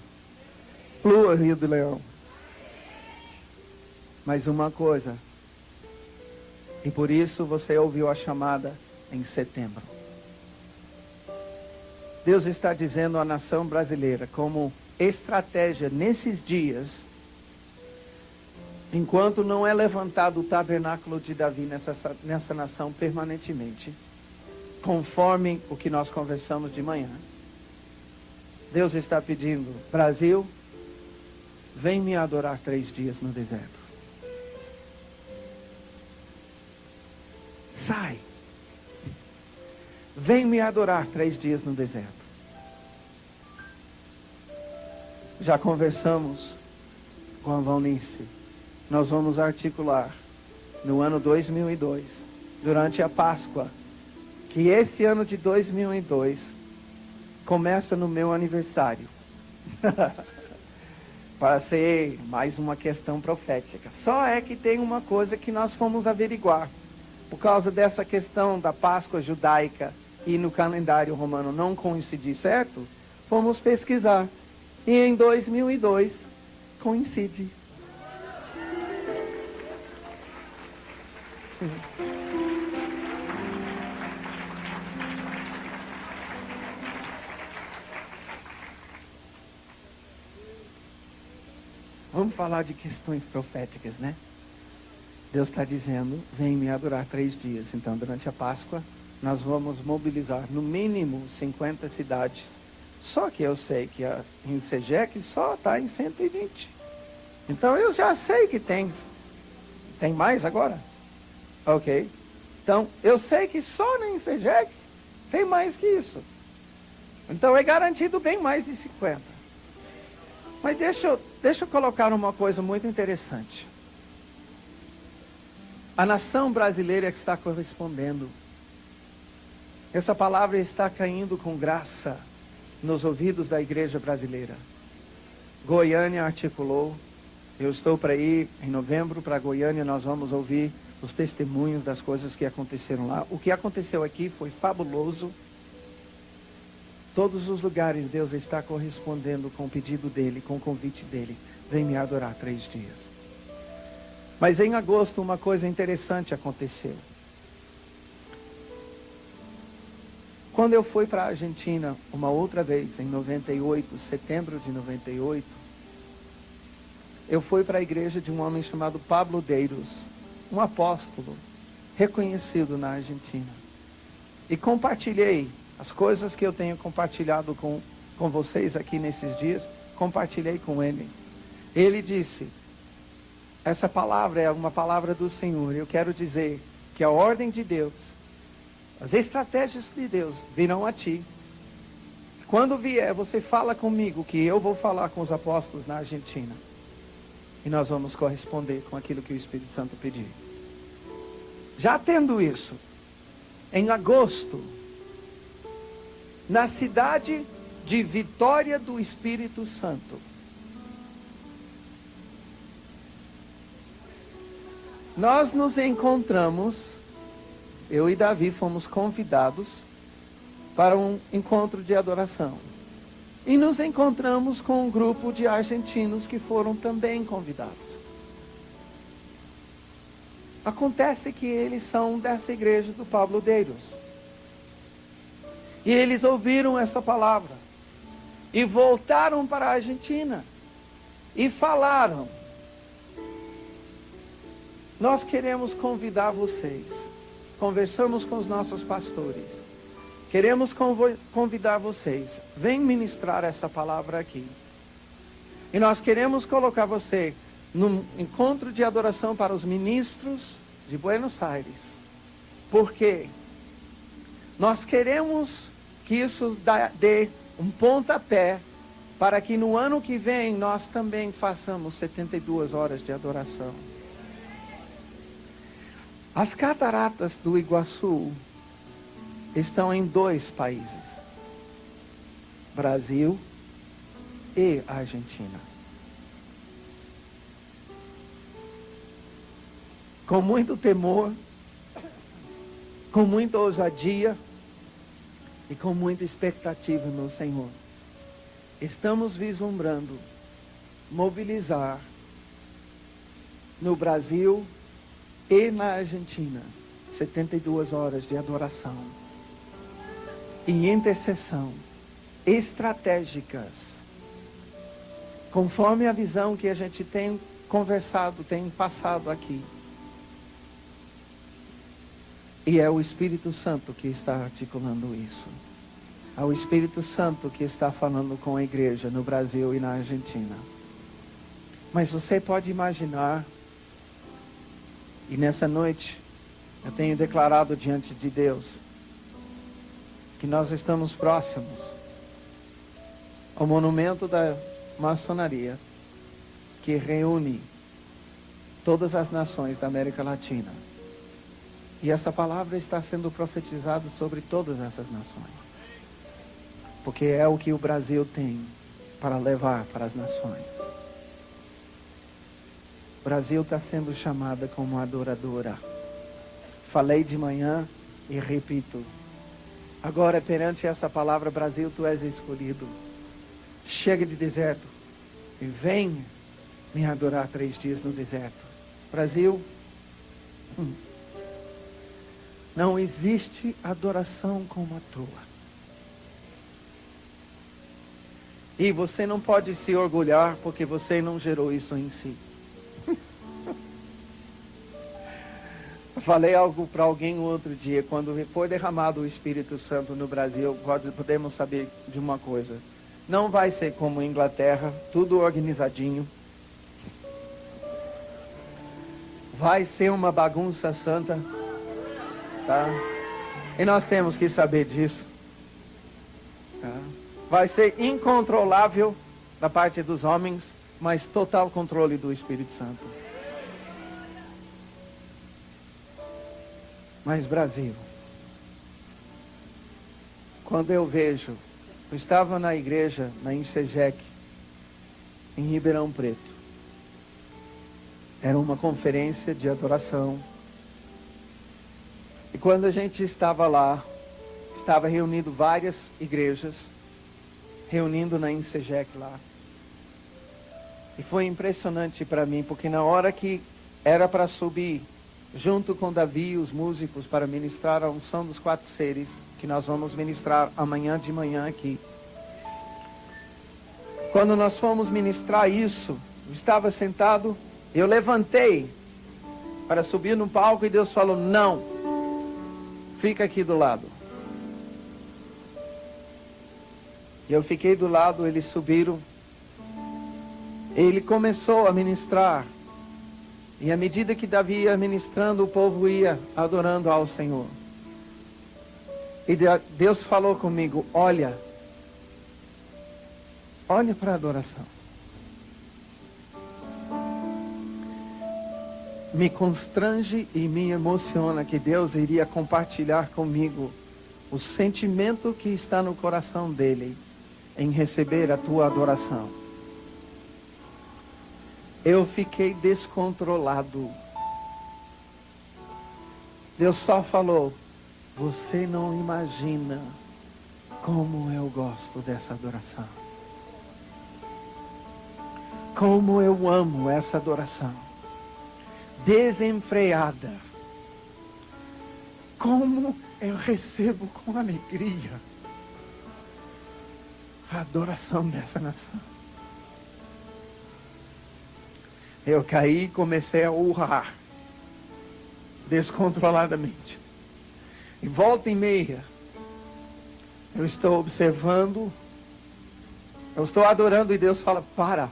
Flua, Rio do Leão. Mas uma coisa, e por isso você ouviu a chamada em setembro. Deus está dizendo à nação brasileira como estratégia nesses dias, enquanto não é levantado o tabernáculo de Davi nessa nação permanentemente, conforme o que nós conversamos de manhã. Deus está pedindo, Brasil, vem me adorar 3 dias no deserto. Sai. Vem me adorar 3 dias no deserto. Já conversamos com a Valnice. Nós vamos articular no ano 2002, durante a Páscoa, que esse ano de 2002 começa no meu aniversário. Para ser mais uma questão profética. Só é que tem uma coisa que nós fomos averiguar. Por causa dessa questão da Páscoa judaica e no calendário romano não coincidir, certo? Fomos pesquisar. E em 2002 coincide. Vamos falar de questões proféticas, né? Deus está dizendo, vem me adorar 3 dias. Então, durante a Páscoa, nós vamos mobilizar no mínimo 50 cidades. Só que eu sei que em Segec só está em 120. Então, eu já sei que tem mais agora? Ok. Então, eu sei que só em Segec tem mais que isso. Então, é garantido bem mais de 50. Mas deixa eu colocar uma coisa muito interessante. A nação brasileira está correspondendo. Essa palavra está caindo com graça nos ouvidos da igreja brasileira. Goiânia articulou. Eu estou para ir em novembro para Goiânia. Nós vamos ouvir os testemunhos das coisas que aconteceram lá. O que aconteceu aqui foi fabuloso. Todos os lugares Deus está correspondendo com o pedido dele, com o convite dele. Vem me adorar 3 dias. Mas em agosto uma coisa interessante aconteceu. Quando eu fui para a Argentina uma outra vez, em 98, setembro de 98, eu fui para a igreja de um homem chamado Pablo Deiros, um apóstolo reconhecido na Argentina. E compartilhei as coisas que eu tenho compartilhado com vocês aqui nesses dias, compartilhei com ele. Ele disse, essa palavra é uma palavra do Senhor. Eu quero dizer que a ordem de Deus, as estratégias de Deus virão a ti. Quando vier, você fala comigo que eu vou falar com os apóstolos na Argentina. E nós vamos corresponder com aquilo que o Espírito Santo pediu. Já tendo isso, em agosto, na cidade de Vitória do Espírito Santo, nós nos encontramos, eu e Davi fomos convidados para um encontro de adoração. E nos encontramos com um grupo de argentinos que foram também convidados. Acontece que eles são dessa igreja do Pablo Deiros. E eles ouviram essa palavra. E voltaram para a Argentina. E falaram, nós queremos convidar vocês conversamos com os nossos pastores. Queremos convidar vocês, vem ministrar essa palavra aqui. E nós queremos colocar você num encontro de adoração para os ministros de Buenos Aires. Porque nós queremos que isso dê um pontapé para que no ano que vem nós também façamos 72 horas de adoração. As cataratas do Iguaçu estão em 2 países, Brasil e Argentina. Com muito temor, com muita ousadia e com muita expectativa no Senhor, estamos vislumbrando mobilizar no Brasil e na Argentina 72 horas de adoração e intercessão estratégicas, conforme a visão que a gente tem conversado, tem passado aqui. E é o Espírito Santo que está articulando isso. É o Espírito Santo que está falando com a igreja no Brasil e na Argentina. Mas você pode imaginar, e nessa noite eu tenho declarado diante de Deus, que nós estamos próximos ao monumento da maçonaria, que reúne todas as nações da América Latina. E essa palavra está sendo profetizada sobre todas essas nações. Porque é o que o Brasil tem para levar para as nações. O Brasil está sendo chamada como adoradora. Falei de manhã e repito. Agora, perante essa palavra, Brasil, tu és escolhido. Chega de deserto e vem me adorar 3 dias no deserto. Brasil, não existe adoração como a tua. E você não pode se orgulhar porque você não gerou isso em si. Eu falei algo para alguém outro dia, quando foi derramado o Espírito Santo no Brasil, podemos saber de uma coisa. Não vai ser como Inglaterra, tudo organizadinho. Vai ser uma bagunça santa. Tá? E nós temos que saber disso. Tá? Vai ser incontrolável da parte dos homens, mas total controle do Espírito Santo. Mas Brasil, quando eu vejo, eu estava na igreja, na INSEGEC, em Ribeirão Preto. Era uma conferência de adoração. E quando a gente estava lá, estava reunido várias igrejas, reunindo na INSEGEC lá. E foi impressionante para mim, porque na hora que era para subir, junto com Davi e os músicos, para ministrar a unção dos 4 seres, que nós vamos ministrar amanhã de manhã aqui. Quando nós fomos ministrar isso, eu estava sentado, eu levantei para subir no palco e Deus falou, não, fica aqui do lado. E eu fiquei do lado, eles subiram. Ele começou a ministrar. E à medida que Davi ia ministrando, o povo ia adorando ao Senhor. E Deus falou comigo, olha para a adoração. Me constrange e me emociona que Deus iria compartilhar comigo o sentimento que está no coração dele em receber a tua adoração. Eu fiquei descontrolado. Deus só falou, você não imagina como eu gosto dessa adoração. Como eu amo essa adoração. Desenfreada. Como eu recebo com alegria a adoração dessa nação. Eu caí e comecei a urrar descontroladamente. E volta e meia, eu estou observando, eu estou adorando e Deus fala, para,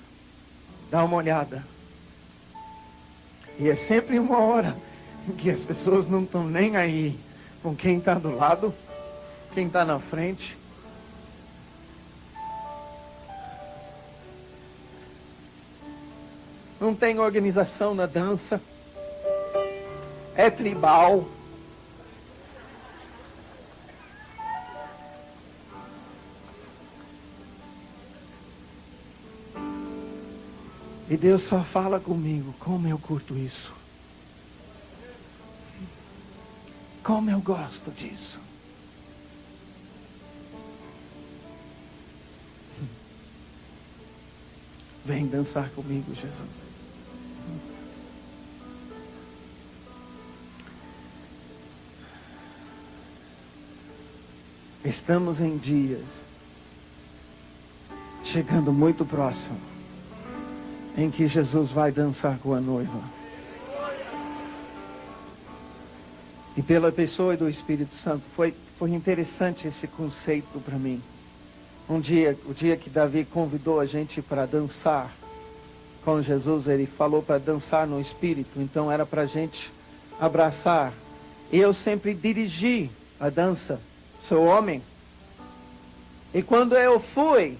dá uma olhada. E é sempre uma hora em que as pessoas não estão nem aí com quem está do lado, quem está na frente. Não tem organização na dança. É tribal. E Deus só fala comigo, como eu curto isso. Como eu gosto disso. Vem dançar comigo, Jesus. Estamos em dias chegando muito próximo em que Jesus vai dançar com a noiva. E pela pessoa do Espírito Santo, foi interessante esse conceito para mim. O dia que Davi convidou a gente para dançar com Jesus, ele falou para dançar no Espírito, então era para a gente abraçar. E eu sempre dirigi a dança, sou homem. E quando eu fui,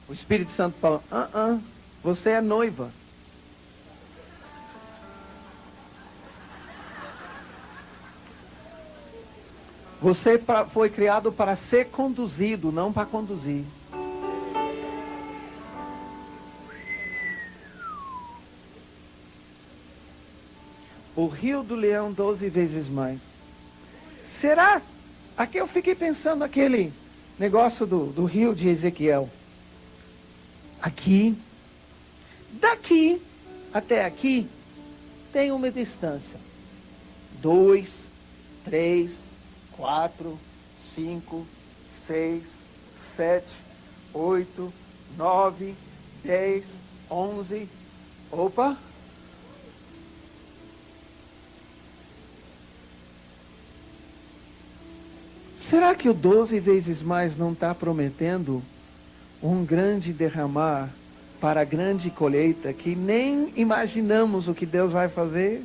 o Espírito Santo falou, você é noiva. Você foi criado para ser conduzido, não para conduzir. O Rio do Leão 12 vezes mais. Será? Aqui eu fiquei pensando aquele negócio do rio de Ezequiel. Aqui, daqui até aqui, tem uma distância. 2, 3, 4, 5, 6, 7, 8, 9, 10, 11. Opa! Será que o 12 vezes mais não está prometendo um grande derramar para a grande colheita que nem imaginamos o que Deus vai fazer?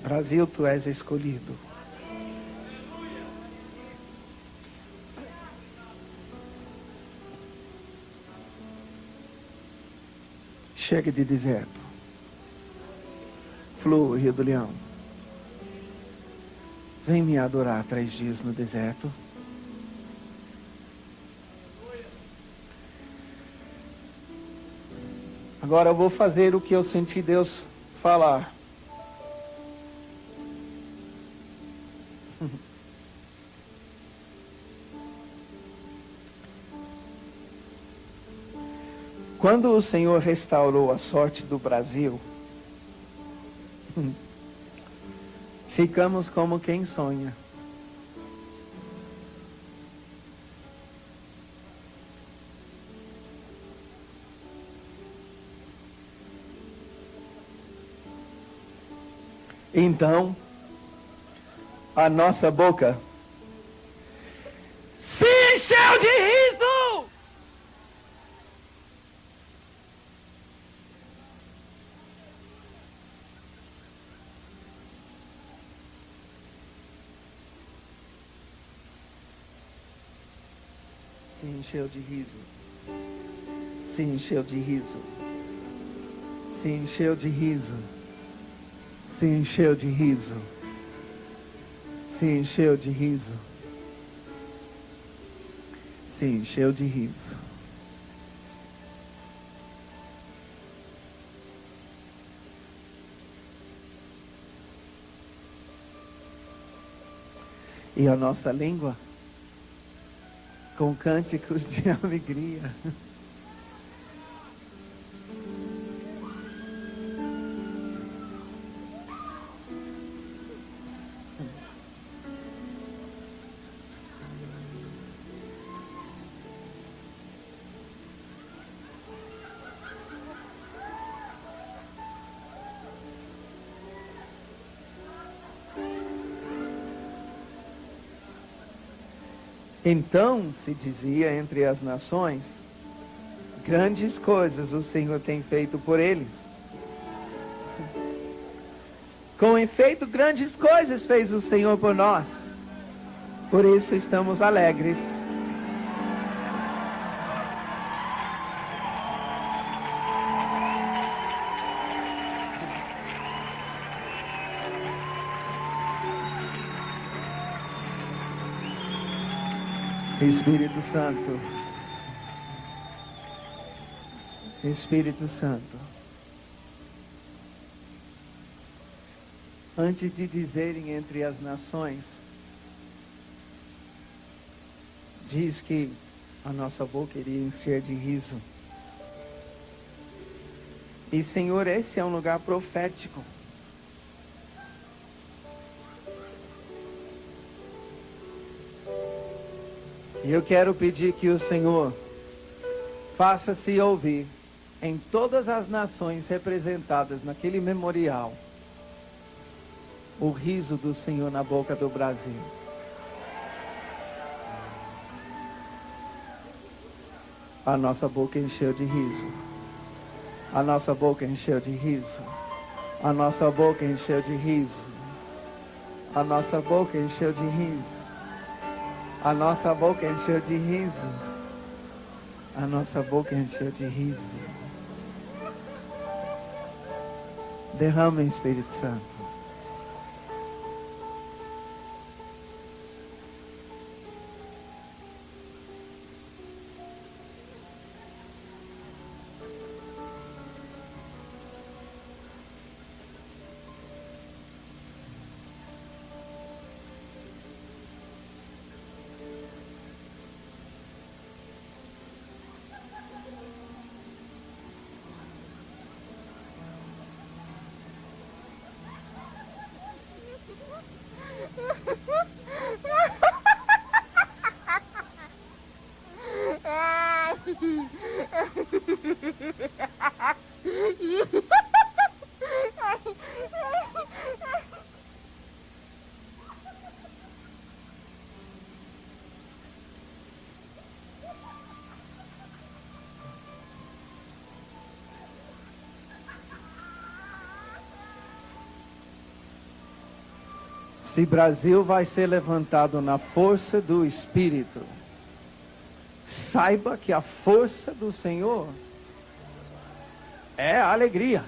Brasil, tu és escolhido. Chega de deserto. Flua, Rio do Leão. Vem me adorar 3 dias no deserto. Agora eu vou fazer o que eu senti Deus falar. Quando o Senhor restaurou a sorte do Brasil, ficamos como quem sonha. Então, a nossa boca se encheu de riso. Se encheu de riso. Se encheu de riso. Se encheu de riso. Se encheu de riso. Se encheu de riso. Se encheu de riso. E a nossa língua com cânticos de alegria. Então se dizia entre as nações: grandes coisas o Senhor tem feito por eles. Com efeito, grandes coisas fez o Senhor por nós. Por isso estamos alegres. Espírito Santo, Espírito Santo, antes de dizerem entre as nações, diz que a nossa boca iria encher de riso. E Senhor, esse é um lugar profético. E eu quero pedir que o Senhor faça-se ouvir em todas as nações representadas naquele memorial o riso do Senhor na boca do Brasil. A nossa boca encheu de riso. A nossa boca encheu de riso. A nossa boca encheu de riso. A nossa boca encheu de riso. A nossa boca encheu de riso. A nossa boca encheu de riso. Derrama o Espírito Santo. Se Brasil vai ser levantado na força do Espírito, saiba que a força do Senhor é a alegria.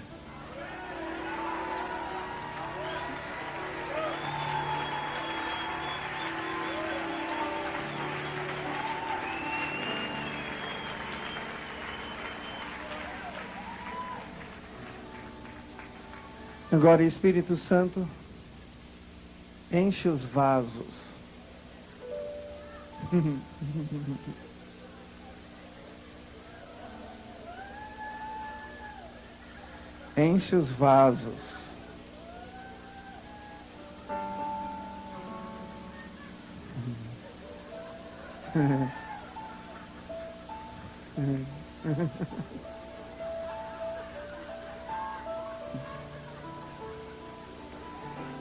Agora, Espírito Santo, enche os vasos. Enche os vasos.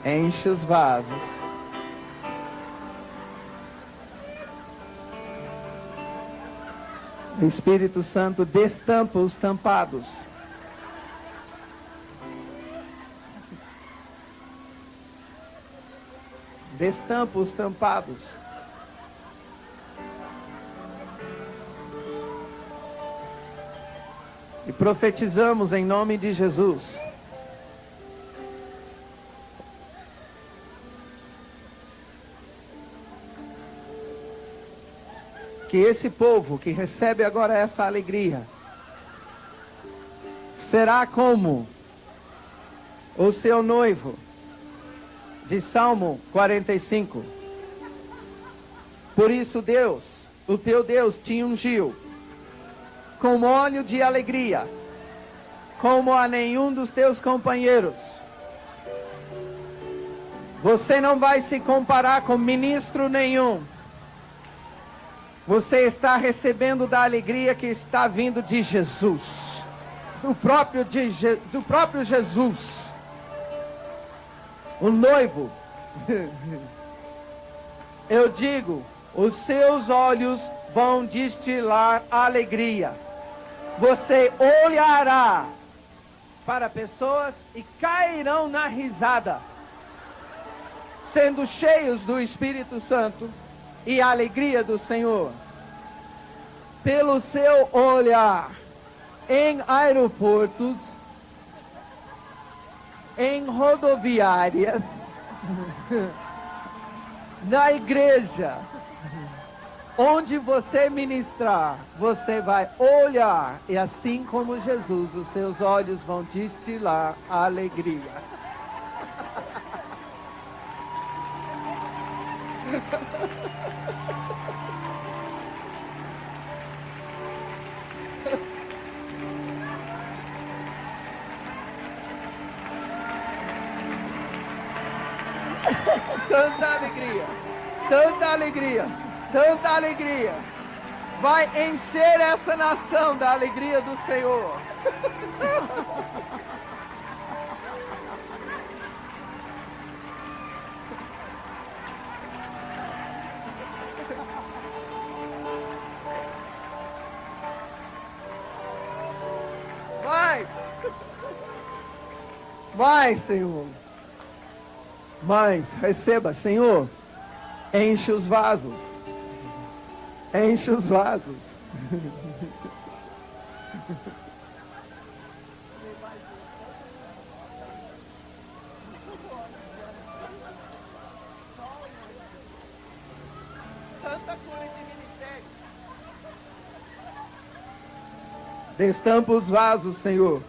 Enche os vasos. O Espírito Santo destampa os tampados. Destampa os tampados. E profetizamos em nome de Jesus. Que esse povo que recebe agora essa alegria será como o seu noivo de Salmo 45. Por isso Deus, o teu Deus, te ungiu com óleo de alegria, como a nenhum dos teus companheiros. Você não vai se comparar com ministro nenhum. Você está recebendo da alegria que está vindo de Jesus, do próprio Jesus, o noivo. Eu digo, Os seus olhos vão destilar alegria. Você olhará para pessoas e cairão na risada, sendo cheios do Espírito Santo e a alegria do Senhor. Pelo seu olhar em aeroportos, em rodoviárias, na igreja, onde você ministrar, você vai olhar, e assim como Jesus, os seus olhos vão destilar a alegria. Tanta alegria, tanta alegria, tanta alegria. Vai encher essa nação da alegria do Senhor. Vai! Vai, Senhor! Mas receba, Senhor, enche os vasos. Enche os vasos. Tanta cura de ministério. Destampa os vasos, Senhor.